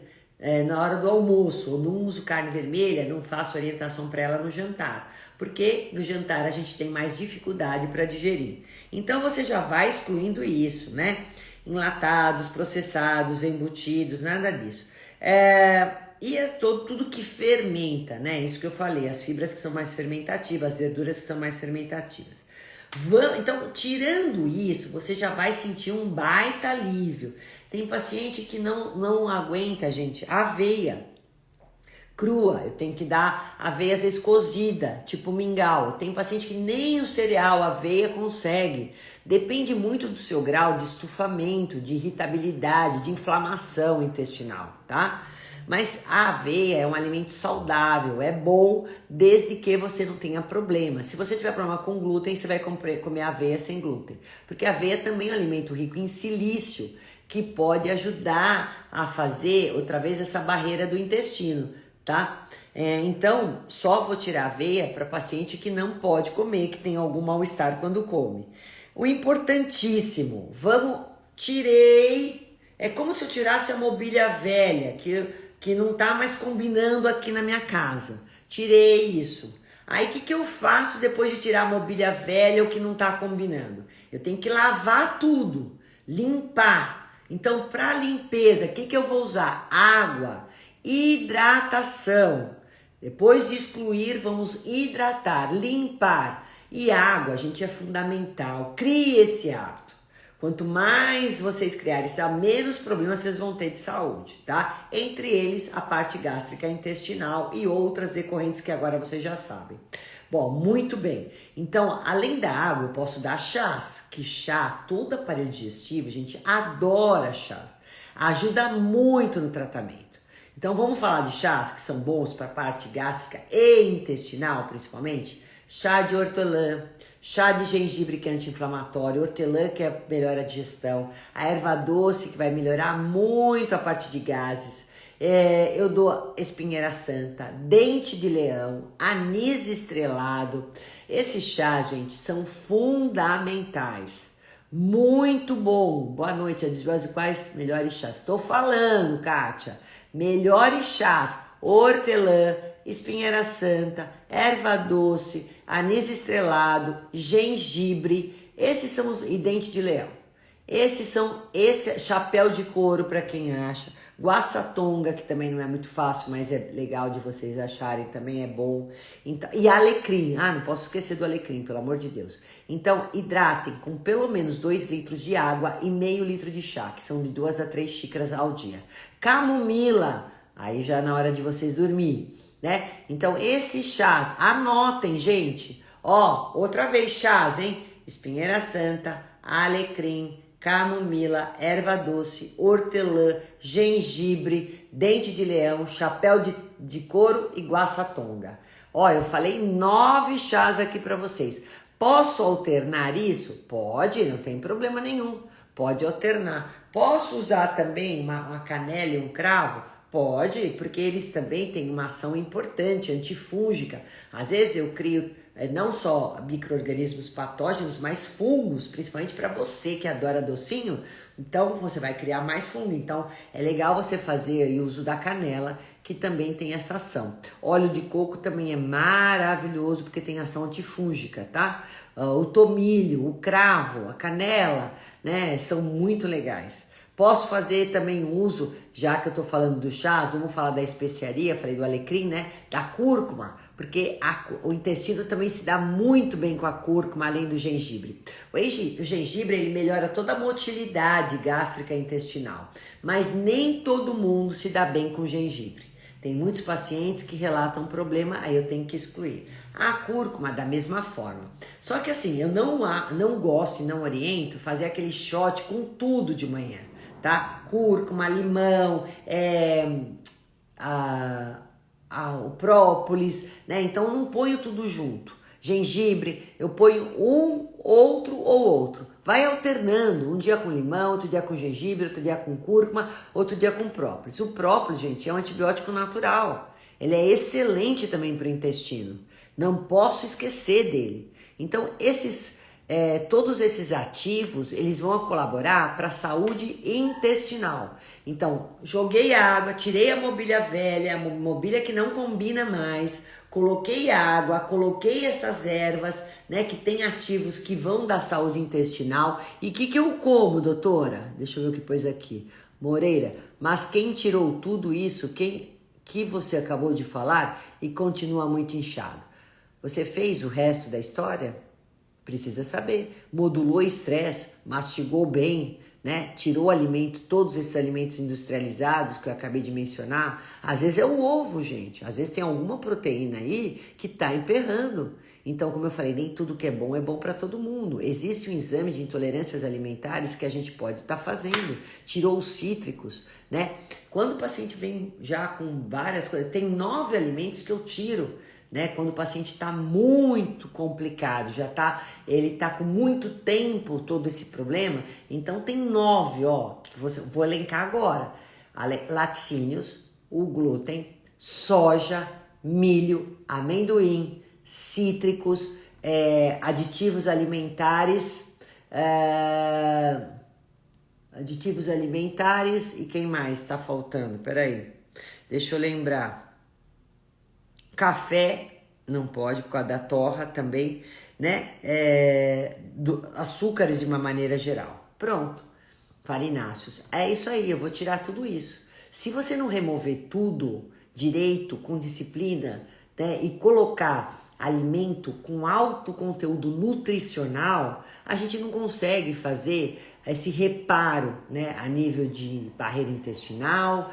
na hora do almoço. Eu não uso carne vermelha, não faço orientação para ela no jantar, porque no jantar a gente tem mais dificuldade para digerir. Então, você já vai excluindo isso, né? Enlatados, processados, embutidos, nada disso. E tudo que fermenta, né? Isso que eu falei, as fibras que são mais fermentativas, as verduras que são mais fermentativas. Então, tirando isso, você já vai sentir um baita alívio. Tem paciente que não aguenta, gente, aveia crua, eu tenho que dar aveia às vezes cozida, tipo mingau. Tem paciente que nem o cereal, aveia consegue. Depende muito do seu grau de estufamento, de irritabilidade, de inflamação intestinal, tá? Mas a aveia é um alimento saudável, é bom desde que você não tenha problema. Se você tiver problema com glúten, você vai comer aveia sem glúten. Porque a aveia também é um alimento rico em silício, que pode ajudar a fazer outra vez essa barreira do intestino. tá? Então, só vou tirar aveia para paciente que não pode comer, que tem algum mal-estar quando come. O importantíssimo, tirei, é como se eu tirasse a mobília velha, que não tá mais combinando aqui na minha casa. Tirei isso. Aí o que eu faço depois de tirar a mobília velha, o que não tá combinando? Eu tenho que lavar tudo, limpar. Então, para limpeza, o que eu vou usar? Água, hidratação. Depois de excluir, vamos hidratar, limpar. E água, gente, é fundamental. Crie esse hábito. Quanto mais vocês criarem isso, menos problemas vocês vão ter de saúde, tá? Entre eles, a parte gástrica intestinal e outras decorrentes que agora vocês já sabem. Bom, muito bem. Então, além da água, eu posso dar chás, que chá, todo aparelho digestivo, a gente adora chá. Ajuda muito no tratamento. Então, vamos falar de chás que são bons para a parte gástrica e intestinal, principalmente. Chá de hortelã, chá de gengibre, que é anti-inflamatório, hortelã, que melhora a digestão, a erva doce, que vai melhorar muito a parte de gases. Eu dou espinheira santa, dente de leão, anis estrelado. Esses chás, gente, são fundamentais. Muito bom. Boa noite, a desbiose, quais melhores chás? Estou falando, Kátia. Melhores chás: hortelã, espinheira santa, erva doce, anis estrelado, gengibre. Esses são e dente de leão. Esse chapéu de couro para quem acha. Guaçatonga, que também não é muito fácil, mas é legal de vocês acharem, também é bom. Então, e alecrim, não posso esquecer do alecrim, pelo amor de Deus. Então, hidratem com pelo menos 2 litros de água e meio litro de chá, que são de 2 a 3 xícaras ao dia. Camomila, aí já na hora de vocês dormir, né? Então, esses chás, anotem, gente. Outra vez chás, hein? Espinheira santa, alecrim, camomila, erva doce, hortelã, gengibre, dente de leão, chapéu de couro e guaçatonga. Eu falei 9 chás aqui para vocês. Posso alternar isso? Pode, não tem problema nenhum. Pode alternar. Posso usar também uma canela e um cravo? Pode, porque eles também têm uma ação importante, antifúngica. Às vezes eu crio não só micro-organismos patógenos, mas fungos, principalmente para você que adora docinho. Então você vai criar mais fungo. Então é legal você fazer o uso da canela, que também tem essa ação. Óleo de coco também é maravilhoso, porque tem ação antifúngica, tá? O tomilho, o cravo, a canela, né? São muito legais. Posso fazer também uso, já que eu tô falando do chás, vamos falar da especiaria, falei do alecrim, né? Da cúrcuma, porque o intestino também se dá muito bem com a cúrcuma, além do gengibre. O gengibre, ele melhora toda a motilidade gástrica e intestinal, mas nem todo mundo se dá bem com gengibre. Tem muitos pacientes que relatam problema, aí eu tenho que excluir. A cúrcuma, da mesma forma. Só que assim, eu não gosto e não oriento fazer aquele shot com tudo de manhã, tá? Cúrcuma, limão, o própolis, né? Então eu não ponho tudo junto. Gengibre, eu ponho um, outro ou outro. Vai alternando, um dia com limão, outro dia com gengibre, outro dia com cúrcuma, outro dia com própolis. O própolis, gente, é um antibiótico natural. Ele é excelente também para o intestino. Não posso esquecer dele. Então, todos esses ativos, eles vão colaborar para a saúde intestinal. Então, joguei água, tirei a mobília velha, a mobília que não combina mais, coloquei água, coloquei essas ervas, né, que tem ativos que vão dar saúde intestinal. E o que eu como, doutora? Deixa eu ver o que pôs aqui. Moreira, mas quem tirou tudo isso, que você acabou de falar e continua muito inchado? Você fez o resto da história? Precisa saber. Modulou estresse, mastigou bem, né? Tirou alimento, todos esses alimentos industrializados que eu acabei de mencionar. Às vezes é o ovo, gente. Às vezes tem alguma proteína aí que tá emperrando. Então, como eu falei, nem tudo que é bom para todo mundo. Existe um exame de intolerâncias alimentares que a gente pode estar fazendo. Tirou os cítricos, né? Quando o paciente vem já com várias coisas, tem 9 alimentos que eu tiro, né? Quando o paciente está muito complicado, ele está com muito tempo todo esse problema, então tem 9, que vou elencar agora: laticínios, o glúten, soja, milho, amendoim, cítricos, aditivos alimentares, e quem mais está faltando? Peraí, deixa eu lembrar. Café, não pode por causa da torra também, né? Açúcares de uma maneira geral. Pronto, farináceos. É isso aí, eu vou tirar tudo isso. Se você não remover tudo direito, com disciplina, né, e colocar alimento com alto conteúdo nutricional, a gente não consegue fazer esse reparo, né, a nível de barreira intestinal,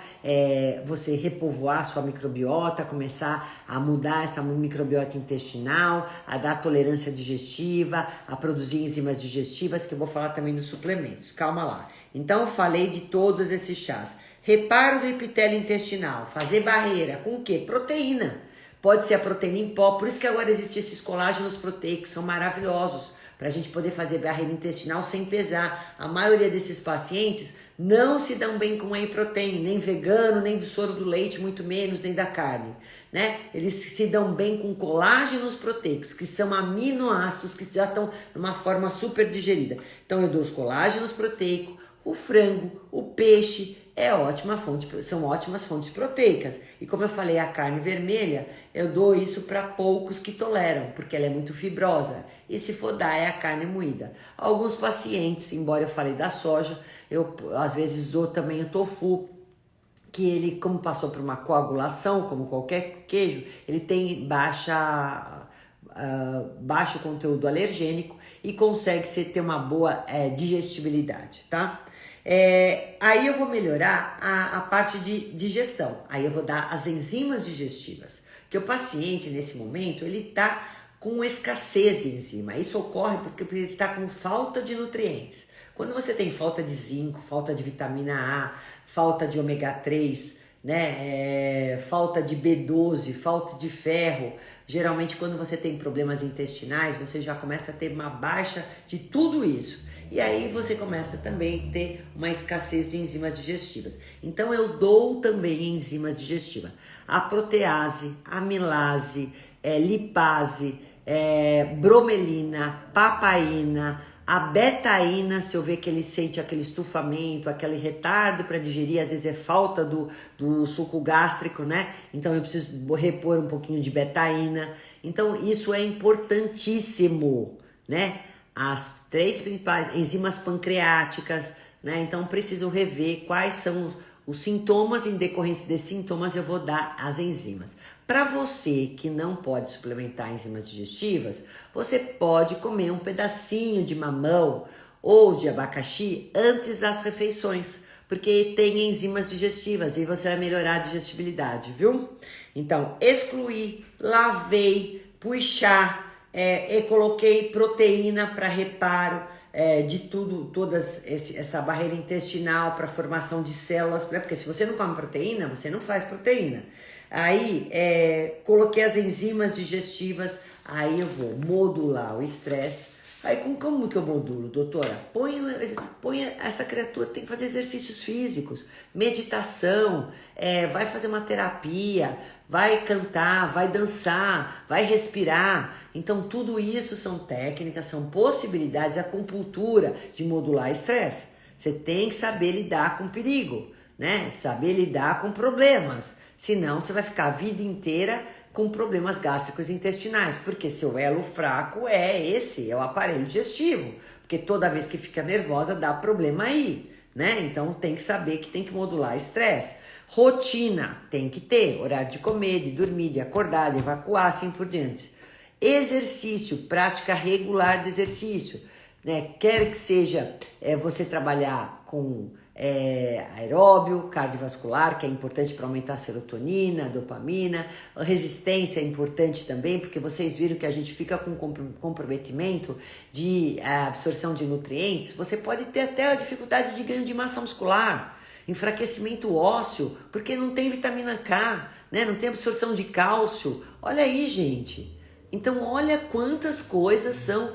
você repovoar sua microbiota, começar a mudar essa microbiota intestinal, a dar tolerância digestiva, a produzir enzimas digestivas, que eu vou falar também dos suplementos. Calma lá. Então eu falei de todos esses chás. Reparo do epitélio intestinal, fazer barreira com o quê? Proteína. Pode ser a proteína em pó, por isso que agora existem esses colágenos proteicos, são maravilhosos, para a gente poder fazer barreira intestinal sem pesar. A maioria desses pacientes não se dão bem com whey protein, nem vegano, nem do soro do leite, muito menos, nem da carne, né? Eles se dão bem com colágenos proteicos, que são aminoácidos que já estão numa forma super digerida. Então eu dou os colágenos proteicos, o frango, o peixe, são ótimas fontes proteicas. E como eu falei, a carne vermelha, eu dou isso para poucos que toleram, porque ela é muito fibrosa. E se for dar, é a carne moída. Alguns pacientes, embora eu falei da soja, eu às vezes dou também o tofu, que ele, como passou por uma coagulação, como qualquer queijo, ele tem baixo conteúdo alergênico e consegue ter uma boa digestibilidade, tá? Aí eu vou melhorar a parte de digestão. Aí eu vou dar as enzimas digestivas. Porque o paciente, nesse momento, ele tá com escassez de enzima. Isso ocorre porque ele tá com falta de nutrientes. Quando você tem falta de zinco, falta de vitamina A, falta de ômega 3, né? Falta de B12, falta de ferro. Geralmente, quando você tem problemas intestinais, você já começa a ter uma baixa de tudo isso. E aí você começa também a ter uma escassez de enzimas digestivas. Então eu dou também enzimas digestivas. A protease, amilase, lipase, bromelina, papaina, a betaína, se eu ver que ele sente aquele estufamento, aquele retardo para digerir, às vezes é falta do suco gástrico, né? Então eu preciso repor um pouquinho de betaína. Então isso é importantíssimo, né? As 3 principais enzimas pancreáticas, né? Então preciso rever quais são os sintomas. Em decorrência desses sintomas eu vou dar as enzimas. Para você que não pode suplementar enzimas digestivas, você pode comer um pedacinho de mamão ou de abacaxi antes das refeições, porque tem enzimas digestivas e você vai melhorar a digestibilidade, viu? Então, excluí, lavei, puxar, coloquei proteína para reparo de essa barreira intestinal para formação de células, porque se você não come proteína, você não faz proteína. Aí, coloquei as enzimas digestivas, aí eu vou modular o estresse. Aí, como que eu modulo, doutora? Põe essa criatura, tem que fazer exercícios físicos, meditação, vai fazer uma terapia, vai cantar, vai dançar, vai respirar. Então, tudo isso são técnicas, são possibilidades, acupuntura de modular estresse. Você tem que saber lidar com perigo, né? Saber lidar com problemas. Senão, você vai ficar a vida inteira com problemas gástricos e intestinais, porque seu elo fraco é o aparelho digestivo, porque toda vez que fica nervosa dá problema aí, né? Então tem que saber que tem que modular estresse. Rotina, tem que ter horário de comer, de dormir, de acordar, de evacuar, assim por diante. Exercício, prática regular de exercício, né? Quer que seja você trabalhar com aeróbio, cardiovascular, que é importante para aumentar a serotonina, a dopamina. A resistência é importante também, porque vocês viram que a gente fica com comprometimento de absorção de nutrientes. Você pode ter até a dificuldade de ganho de massa muscular, enfraquecimento ósseo, porque não tem vitamina K, né? Não tem absorção de cálcio. Olha aí, gente. Então, olha quantas coisas são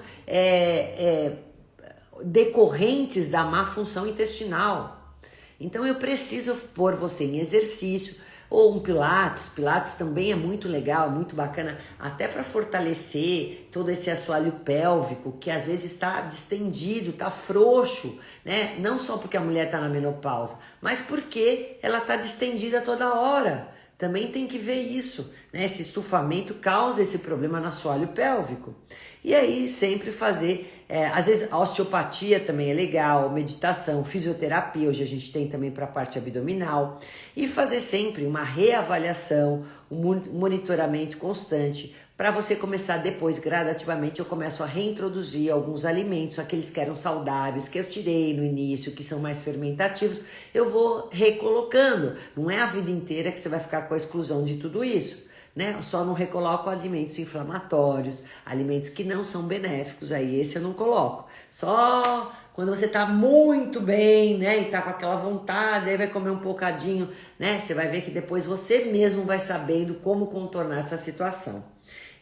decorrentes da má função intestinal. Então eu preciso pôr você em exercício, Ou um Pilates. Pilates também é muito legal, muito bacana, até para fortalecer todo esse assoalho pélvico, que às vezes está distendido, está frouxo, né? Não só porque a mulher está na menopausa, mas porque ela está distendida toda hora. Também tem que ver isso, né? Esse estufamento causa esse problema no assoalho pélvico. E aí sempre fazer, às vezes a osteopatia também é legal, meditação, fisioterapia, hoje a gente tem também para a parte abdominal. E fazer sempre uma reavaliação, um monitoramento constante, para você começar depois, gradativamente, eu começo a reintroduzir alguns alimentos, aqueles que eram saudáveis, que eu tirei no início, que são mais fermentativos, eu vou recolocando. Não é a vida inteira que você vai ficar com a exclusão de tudo isso, né? Eu só não recoloco alimentos inflamatórios, alimentos que não são benéficos, aí esse eu não coloco. Só quando você tá muito bem, né, e tá com aquela vontade, aí vai comer um bocadinho, né? Você vai ver que depois você mesmo vai sabendo como contornar essa situação.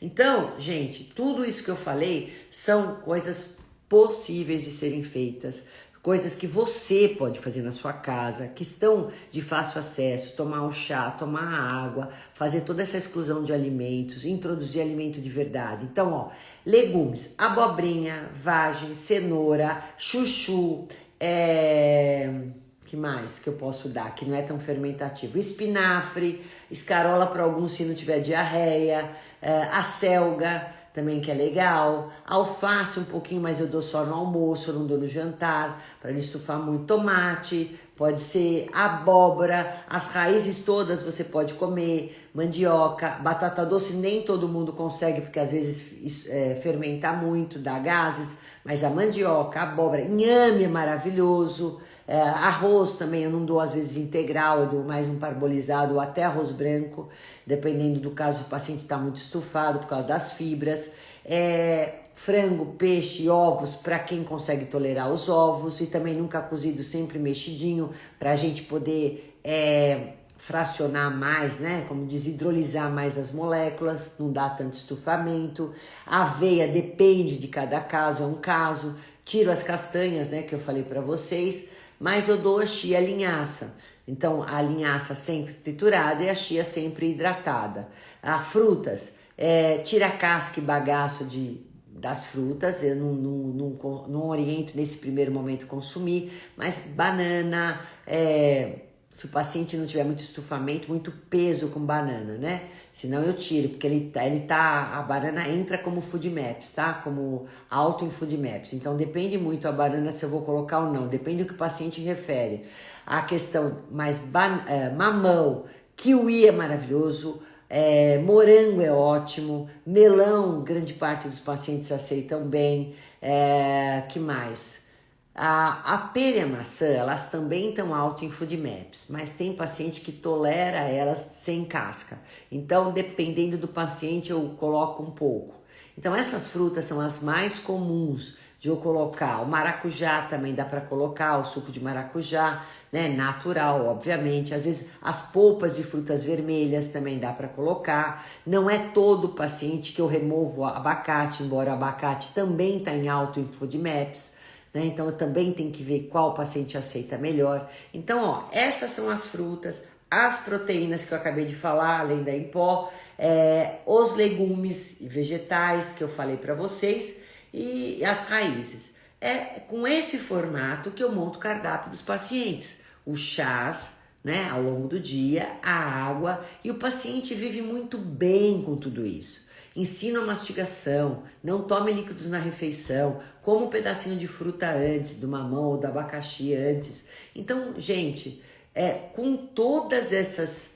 Então, gente, tudo isso que eu falei são coisas possíveis de serem feitas, coisas que você pode fazer na sua casa, que estão de fácil acesso, tomar um chá, tomar água, fazer toda essa exclusão de alimentos, introduzir alimento de verdade. Então, ó, legumes, abobrinha, vagem, cenoura, chuchu, que mais que eu posso dar, que não é tão fermentativo? Espinafre, escarola para alguns se não tiver diarreia, acelga também, que é legal, alface um pouquinho, mas eu dou só no almoço, eu não dou no jantar, para não estufar muito. Tomate, pode ser abóbora, as raízes todas você pode comer, mandioca, batata doce nem todo mundo consegue, porque às vezes fermenta muito, dá gases, mas a mandioca, a abóbora, inhame é maravilhoso. Arroz também eu não dou às vezes integral, eu dou mais um parbolizado ou até arroz branco, dependendo do caso, o paciente está muito estufado por causa das fibras. Frango, peixe, ovos para quem consegue tolerar os ovos, e também nunca cozido, sempre mexidinho, para a gente poder fracionar mais, né? Como desidrolizar mais as moléculas, não dá tanto estufamento. A aveia depende de cada caso, é um caso. Tiro as castanhas, né, que eu falei para vocês, mas eu dou a chia, a linhaça. Então, a linhaça sempre triturada e a chia sempre hidratada. Frutas, tira a casca e bagaço das frutas, eu não oriento nesse primeiro momento consumir, mas banana, se o paciente não tiver muito estufamento, muito peso com banana, né? Senão eu tiro, porque a banana entra como food maps, tá? Como alto em food maps. Então depende muito a banana se eu vou colocar ou não, depende do que o paciente refere. A questão mais mamão, kiwi é maravilhoso, morango é ótimo, melão, grande parte dos pacientes aceitam bem. Que mais? A pera e a maçã, elas também estão alto em food maps, mas tem paciente que tolera elas sem casca. Então, dependendo do paciente, eu coloco um pouco. Então, essas frutas são as mais comuns de eu colocar. O maracujá também dá para colocar, o suco de maracujá, né, natural, obviamente. Às vezes, as polpas de frutas vermelhas também dá para colocar. Não é todo paciente que eu removo o abacate, embora o abacate também está em alto em food maps. Então eu também tenho que ver qual paciente aceita melhor. Então, ó, essas são as frutas, as proteínas que eu acabei de falar, além da em pó, os legumes e vegetais que eu falei para vocês e as raízes. É com esse formato que eu monto o cardápio dos pacientes. Os chás, né, ao longo do dia, a água, e o paciente vive muito bem com tudo isso. Ensina a mastigação, não tome líquidos na refeição, coma um pedacinho de fruta antes, do mamão ou do abacaxi antes. Então, gente, com todas essas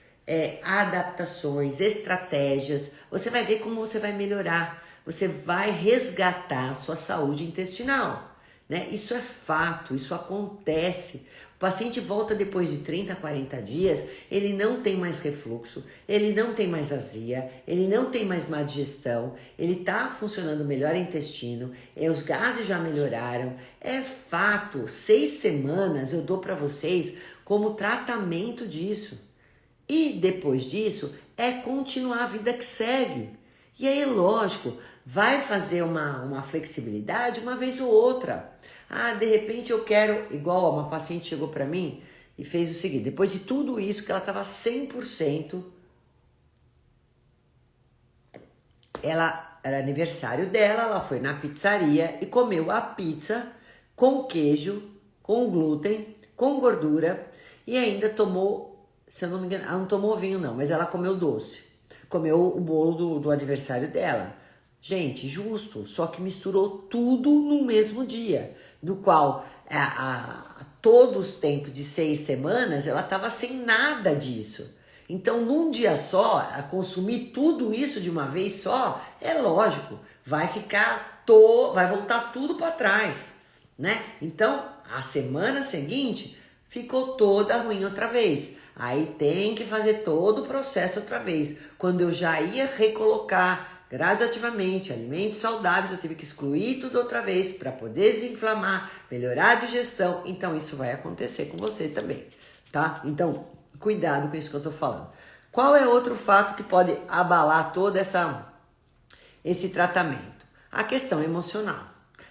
adaptações, estratégias, você vai ver como você vai melhorar, você vai resgatar a sua saúde intestinal, né? Isso é fato, isso acontece. O paciente volta depois de 30, 40 dias, ele não tem mais refluxo, ele não tem mais azia, ele não tem mais má digestão, ele está funcionando melhor o intestino, os gases já melhoraram. É fato, 6 semanas eu dou para vocês como tratamento disso. E depois disso, continuar a vida que segue. E aí, lógico, vai fazer uma flexibilidade uma vez ou outra. De repente eu quero, igual uma paciente chegou para mim, e fez o seguinte, depois de tudo isso que ela estava 100%, ela era aniversário dela, ela foi na pizzaria e comeu a pizza com queijo, com glúten, com gordura e ainda tomou, se eu não me engano, ela não tomou vinho não, mas ela comeu doce. Comeu o bolo do aniversário dela. Gente, justo, só que misturou tudo no mesmo dia, do qual todos os tempos de 6 semanas ela estava sem nada disso. Então, num dia só, a consumir tudo isso de uma vez só, é lógico, vai voltar tudo para trás, né? Então, a semana seguinte ficou toda ruim outra vez. Aí tem que fazer todo o processo outra vez. Quando eu já ia recolocar gradativamente alimentos saudáveis, eu tive que excluir tudo outra vez para poder desinflamar, melhorar a digestão. Então, isso vai acontecer com você também, tá? Então, cuidado com isso que eu tô falando. Qual é outro fato que pode abalar todo esse tratamento? A questão emocional,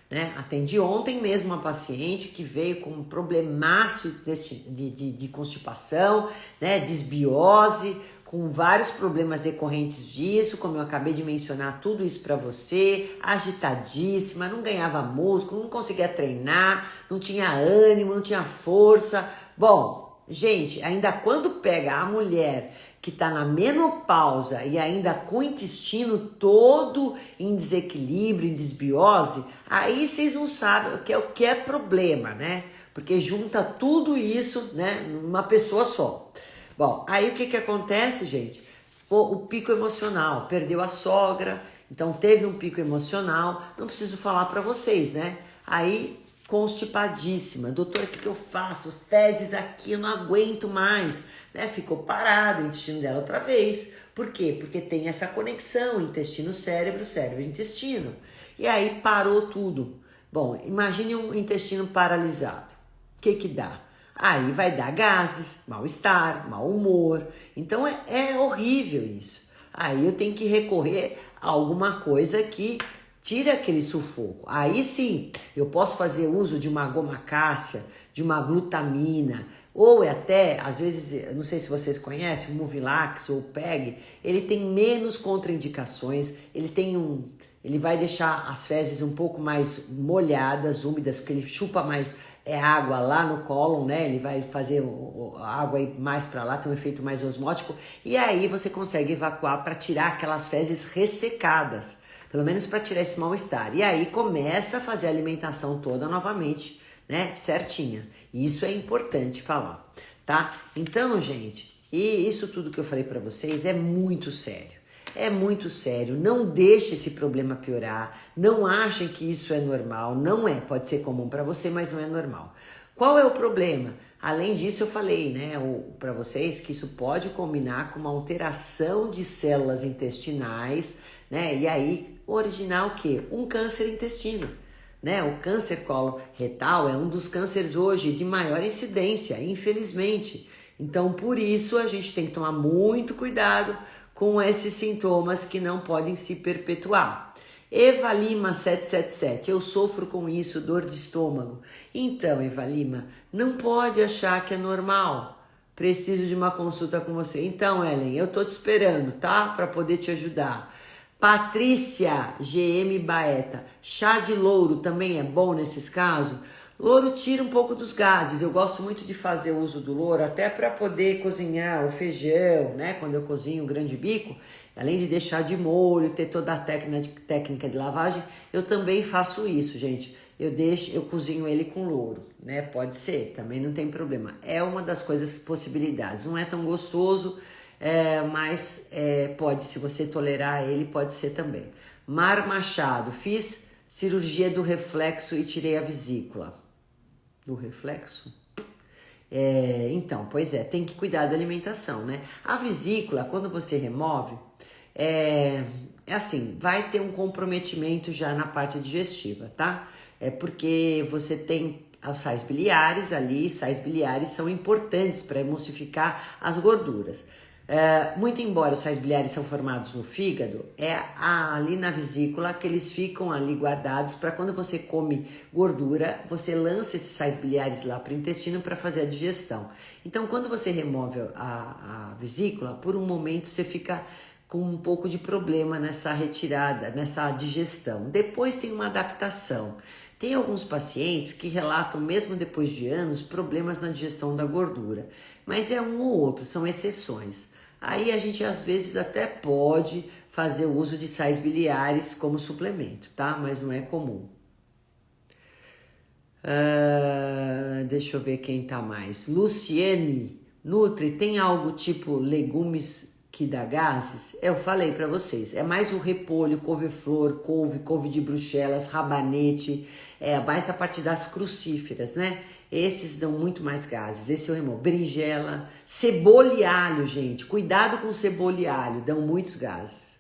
né? Atendi ontem mesmo uma paciente que veio com um problemaço de constipação, né? Desbiose, com vários problemas decorrentes disso, como eu acabei de mencionar tudo isso para você, agitadíssima, não ganhava músculo, não conseguia treinar, não tinha ânimo, não tinha força. Bom, gente, ainda quando pega a mulher que está na menopausa e ainda com o intestino todo em desequilíbrio, em desbiose, aí vocês não sabem o que é problema, né? Porque junta tudo isso, né, numa pessoa só. Bom, aí o que acontece, gente? O pico emocional, perdeu a sogra, então teve um pico emocional, não preciso falar para vocês, né? Aí constipadíssima, doutora, o que eu faço? Fezes aqui, eu não aguento mais, né? Ficou parado o intestino dela outra vez. Por quê? Porque tem essa conexão intestino-cérebro, cérebro-intestino. E aí parou tudo. Bom, imagine um intestino paralisado. O que dá? Aí vai dar gases, mal-estar, mau humor. Então é horrível isso. Aí eu tenho que recorrer a alguma coisa que tira aquele sufoco. Aí sim, eu posso fazer uso de uma gomacácea, de uma glutamina, ou até, às vezes, não sei se vocês conhecem, o Movilax ou o PEG, ele tem menos contraindicações, ele vai deixar as fezes um pouco mais molhadas, úmidas, porque ele chupa mais água lá no cólon, né? Ele vai fazer a água ir mais para lá, tem um efeito mais osmótico, e aí você consegue evacuar para tirar aquelas fezes ressecadas, pelo menos para tirar esse mal-estar. E aí começa a fazer a alimentação toda novamente, né? Certinha. Isso é importante falar, tá? Então, gente, e isso tudo que eu falei para vocês é muito sério. É muito sério, não deixe esse problema piorar, não achem que isso é normal, não é, pode ser comum para você, mas não é normal. Qual é o problema? Além disso, eu falei, né, para vocês que isso pode combinar com uma alteração de células intestinais, né, e aí originar o quê? Um câncer intestino, né, o câncer coloretal é um dos cânceres hoje de maior incidência, infelizmente. Então, por isso, a gente tem que tomar muito cuidado com esses sintomas que não podem se perpetuar. Eva Lima 777, eu sofro com isso, dor de estômago. Então, Eva Lima, não pode achar que é normal. Preciso de uma consulta com você. Então, Ellen, eu tô te esperando, tá? Para poder te ajudar. Patrícia GM Baeta, chá de louro também é bom nesses casos? Louro tira um pouco dos gases, eu gosto muito de fazer uso do louro, até para poder cozinhar o feijão, né? Quando eu cozinho o grande bico, além de deixar de molho, ter toda a técnica de lavagem, eu também faço isso, gente. Eu cozinho ele com louro, né? Pode ser, também não tem problema. É uma das possibilidades, não é tão gostoso, mas pode, se você tolerar ele, pode ser também. Mar Machado, fiz cirurgia do reflexo e tirei a vesícula. Do reflexo? Então, pois tem que cuidar da alimentação, né? A vesícula, quando você remove, assim, vai ter um comprometimento já na parte digestiva, tá? Porque você tem os sais biliares ali, sais biliares são importantes para emulsificar as gorduras. Muito embora os sais biliares são formados no fígado, é ali na vesícula que eles ficam ali guardados para quando você come gordura, você lança esses sais biliares lá para o intestino para fazer a digestão. Então, quando você remove a vesícula, por um momento você fica com um pouco de problema nessa retirada, nessa digestão. Depois tem uma adaptação. Tem alguns pacientes que relatam, mesmo depois de anos, problemas na digestão da gordura, mas é um ou outro, são exceções. Aí a gente às vezes até pode fazer o uso de sais biliares como suplemento, tá? Mas não é comum. Deixa eu ver quem tá mais. Luciene, Nutri, tem algo tipo legumes que dá gases? Eu falei para vocês, é mais o repolho, couve-flor, couve de Bruxelas, rabanete, mais a parte das crucíferas, né? Esses dão muito mais gases. Esse eu removo. Berinjela, cebola e alho, gente. Cuidado com cebola e alho, dão muitos gases.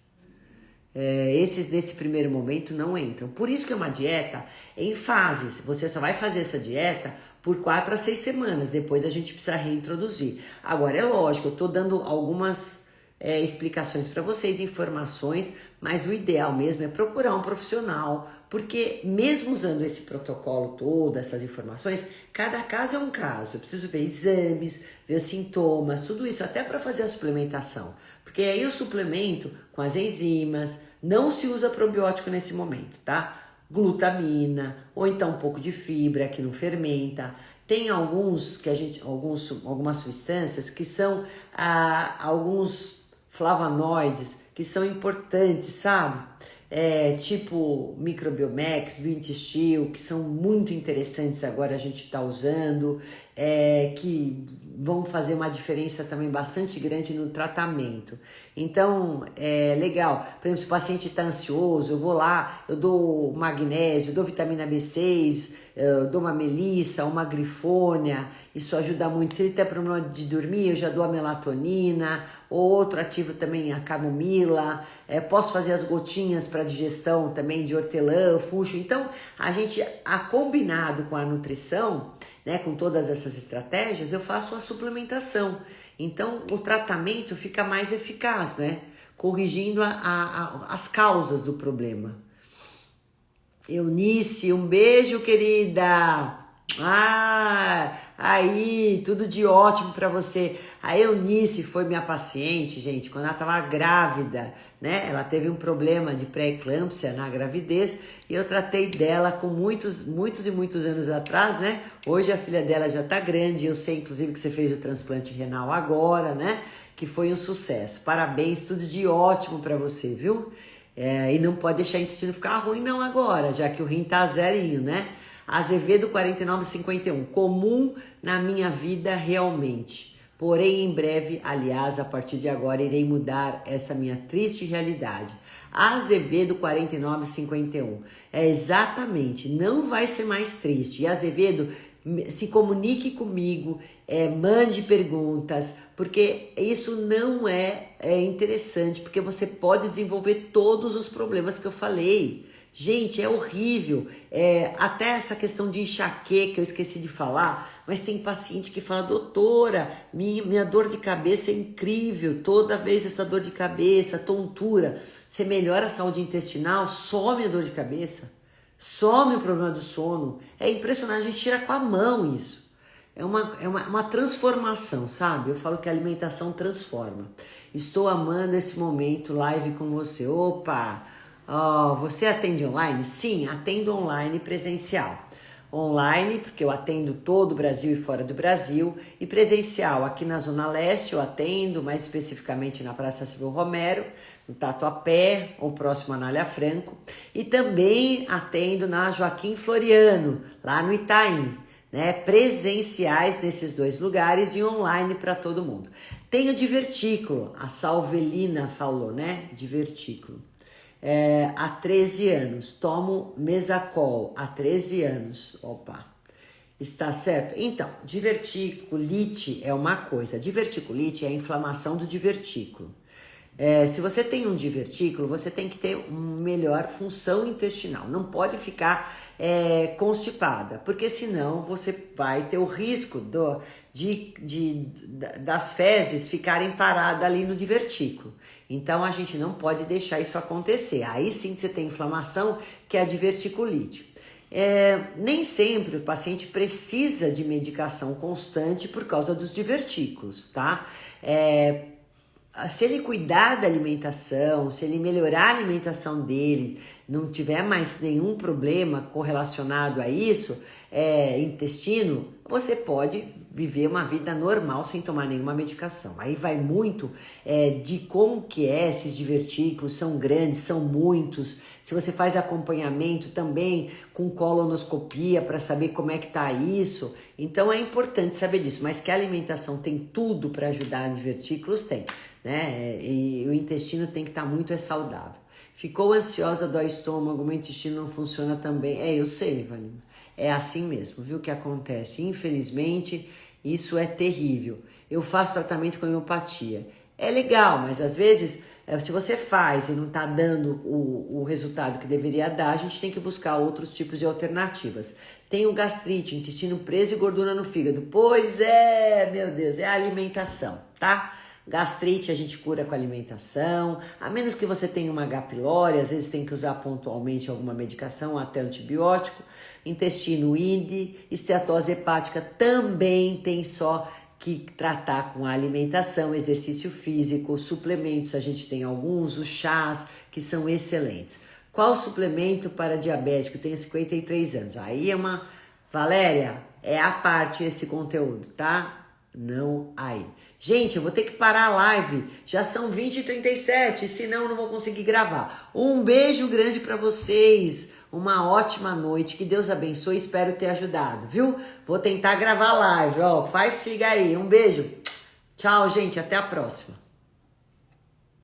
Esses nesse primeiro momento não entram. Por isso que é uma dieta em fases. Você só vai fazer essa dieta por 4 a 6 semanas. Depois a gente precisa reintroduzir. Agora é lógico, eu tô dando algumas explicações para vocês, informações, mas o ideal mesmo é procurar um profissional, porque mesmo usando esse protocolo todo, essas informações, cada caso é um caso. Eu preciso ver exames, ver os sintomas, tudo isso, até para fazer a suplementação. Porque aí eu suplemento com as enzimas, não se usa probiótico nesse momento, tá? Glutamina, ou então um pouco de fibra que não fermenta. Tem algumas substâncias que são alguns flavonoides que são importantes, sabe? Tipo Microbiomax, Biointestil, que são muito interessantes agora a gente está usando, que vão fazer uma diferença também bastante grande no tratamento. Então, é legal. Por exemplo, se o paciente está ansioso, eu vou lá, eu dou magnésio, eu dou vitamina B6, eu dou uma melissa, uma grifônia, isso ajuda muito. Se ele tem problema de dormir, eu já dou a melatonina, outro ativo também a camomila, posso fazer as gotinhas para digestão também de hortelã, funcho. Então, a gente, combinado com a nutrição, né, com todas essas estratégias, eu faço a suplementação. Então, o tratamento fica mais eficaz, né? Corrigindo as causas do problema. Eunice, um beijo, querida. Aí, tudo de ótimo para você. A Eunice foi minha paciente, gente, quando ela estava grávida, né? Ela teve um problema de pré-eclâmpsia na gravidez e eu tratei dela com muitos e muitos anos atrás, né? Hoje a filha dela já tá grande, eu sei inclusive que você fez o transplante renal agora, né? Que foi um sucesso. Parabéns, tudo de ótimo para você, viu? E não pode deixar o intestino ficar ruim não agora, já que o rim tá zerinho, né? Azevedo 4951, comum na minha vida realmente. Porém, em breve, aliás, a partir de agora, irei mudar essa minha triste realidade. Azevedo 4951. Exatamente, não vai ser mais triste. E Azevedo, se comunique comigo, mande perguntas, porque isso não é interessante, porque você pode desenvolver todos os problemas que eu falei. Gente, é horrível, até essa questão de enxaqueca, eu esqueci de falar, mas tem paciente que fala, doutora, minha dor de cabeça é incrível, toda vez essa dor de cabeça, tontura, você melhora a saúde intestinal, some a dor de cabeça, some o problema do sono, é impressionante, a gente tira com a mão isso, é uma transformação, sabe? Eu falo que a alimentação transforma. Estou amando esse momento, live com você, opa! Você atende online? Sim, atendo online e presencial. Online, porque eu atendo todo o Brasil e fora do Brasil, e presencial, aqui na Zona Leste eu atendo, mais especificamente na Praça Silvio Romero, no Tatuapé, ou próximo a Anália Franco, e também atendo na Joaquim Floriano, lá no Itaim, né? Presenciais nesses 2 lugares e online para todo mundo. Tenho divertículo, a Salvelina falou, né? Divertículo. Há 13 anos, tomo Mesacol há 13 anos, opa, está certo? Então, diverticulite é uma coisa, diverticulite é a inflamação do divertículo, Se você tem um divertículo, você tem que ter uma melhor função intestinal. Não pode ficar constipada, porque senão você vai ter o risco das fezes ficarem paradas ali no divertículo. Então a gente não pode deixar isso acontecer. Aí sim você tem inflamação, que é a diverticulite. Nem sempre o paciente precisa de medicação constante por causa dos divertículos, tá? Se ele cuidar da alimentação, se ele melhorar a alimentação dele, não tiver mais nenhum problema correlacionado a isso, intestino, você pode viver uma vida normal sem tomar nenhuma medicação. Aí vai muito de como que esses divertículos, são grandes, são muitos. Se você faz acompanhamento também com colonoscopia para saber como é que tá isso. Então é importante saber disso, mas que a alimentação tem tudo para ajudar em divertículos, tem, né? E o intestino tem que estar muito saudável. Ficou ansiosa, dói estômago, meu intestino não funciona também. Eu sei, Valina. É assim mesmo, viu, que acontece. Infelizmente, isso é terrível. Eu faço tratamento com homeopatia. É legal, mas às vezes, se você faz e não está dando o resultado que deveria dar, a gente tem que buscar outros tipos de alternativas. Tem o gastrite, intestino preso e gordura no fígado. Pois é, meu Deus, é a alimentação, tá? Gastrite a gente cura com alimentação, a menos que você tenha uma H. pylori, às vezes tem que usar pontualmente alguma medicação, até antibiótico. Intestino INDE, esteatose hepática também tem só que tratar com a alimentação, exercício físico, suplementos, a gente tem alguns, os chás, que são excelentes. Qual suplemento para diabético? Tenho 53 anos. Aí Valéria, é a parte esse conteúdo, tá? Não aí. Gente, eu vou ter que parar a live. Já são 20h37, senão eu não vou conseguir gravar. Um beijo grande para vocês. Uma ótima noite. Que Deus abençoe. Espero ter ajudado, viu? Vou tentar gravar a live, ó. Faz figa aí. Um beijo. Tchau, gente. Até a próxima.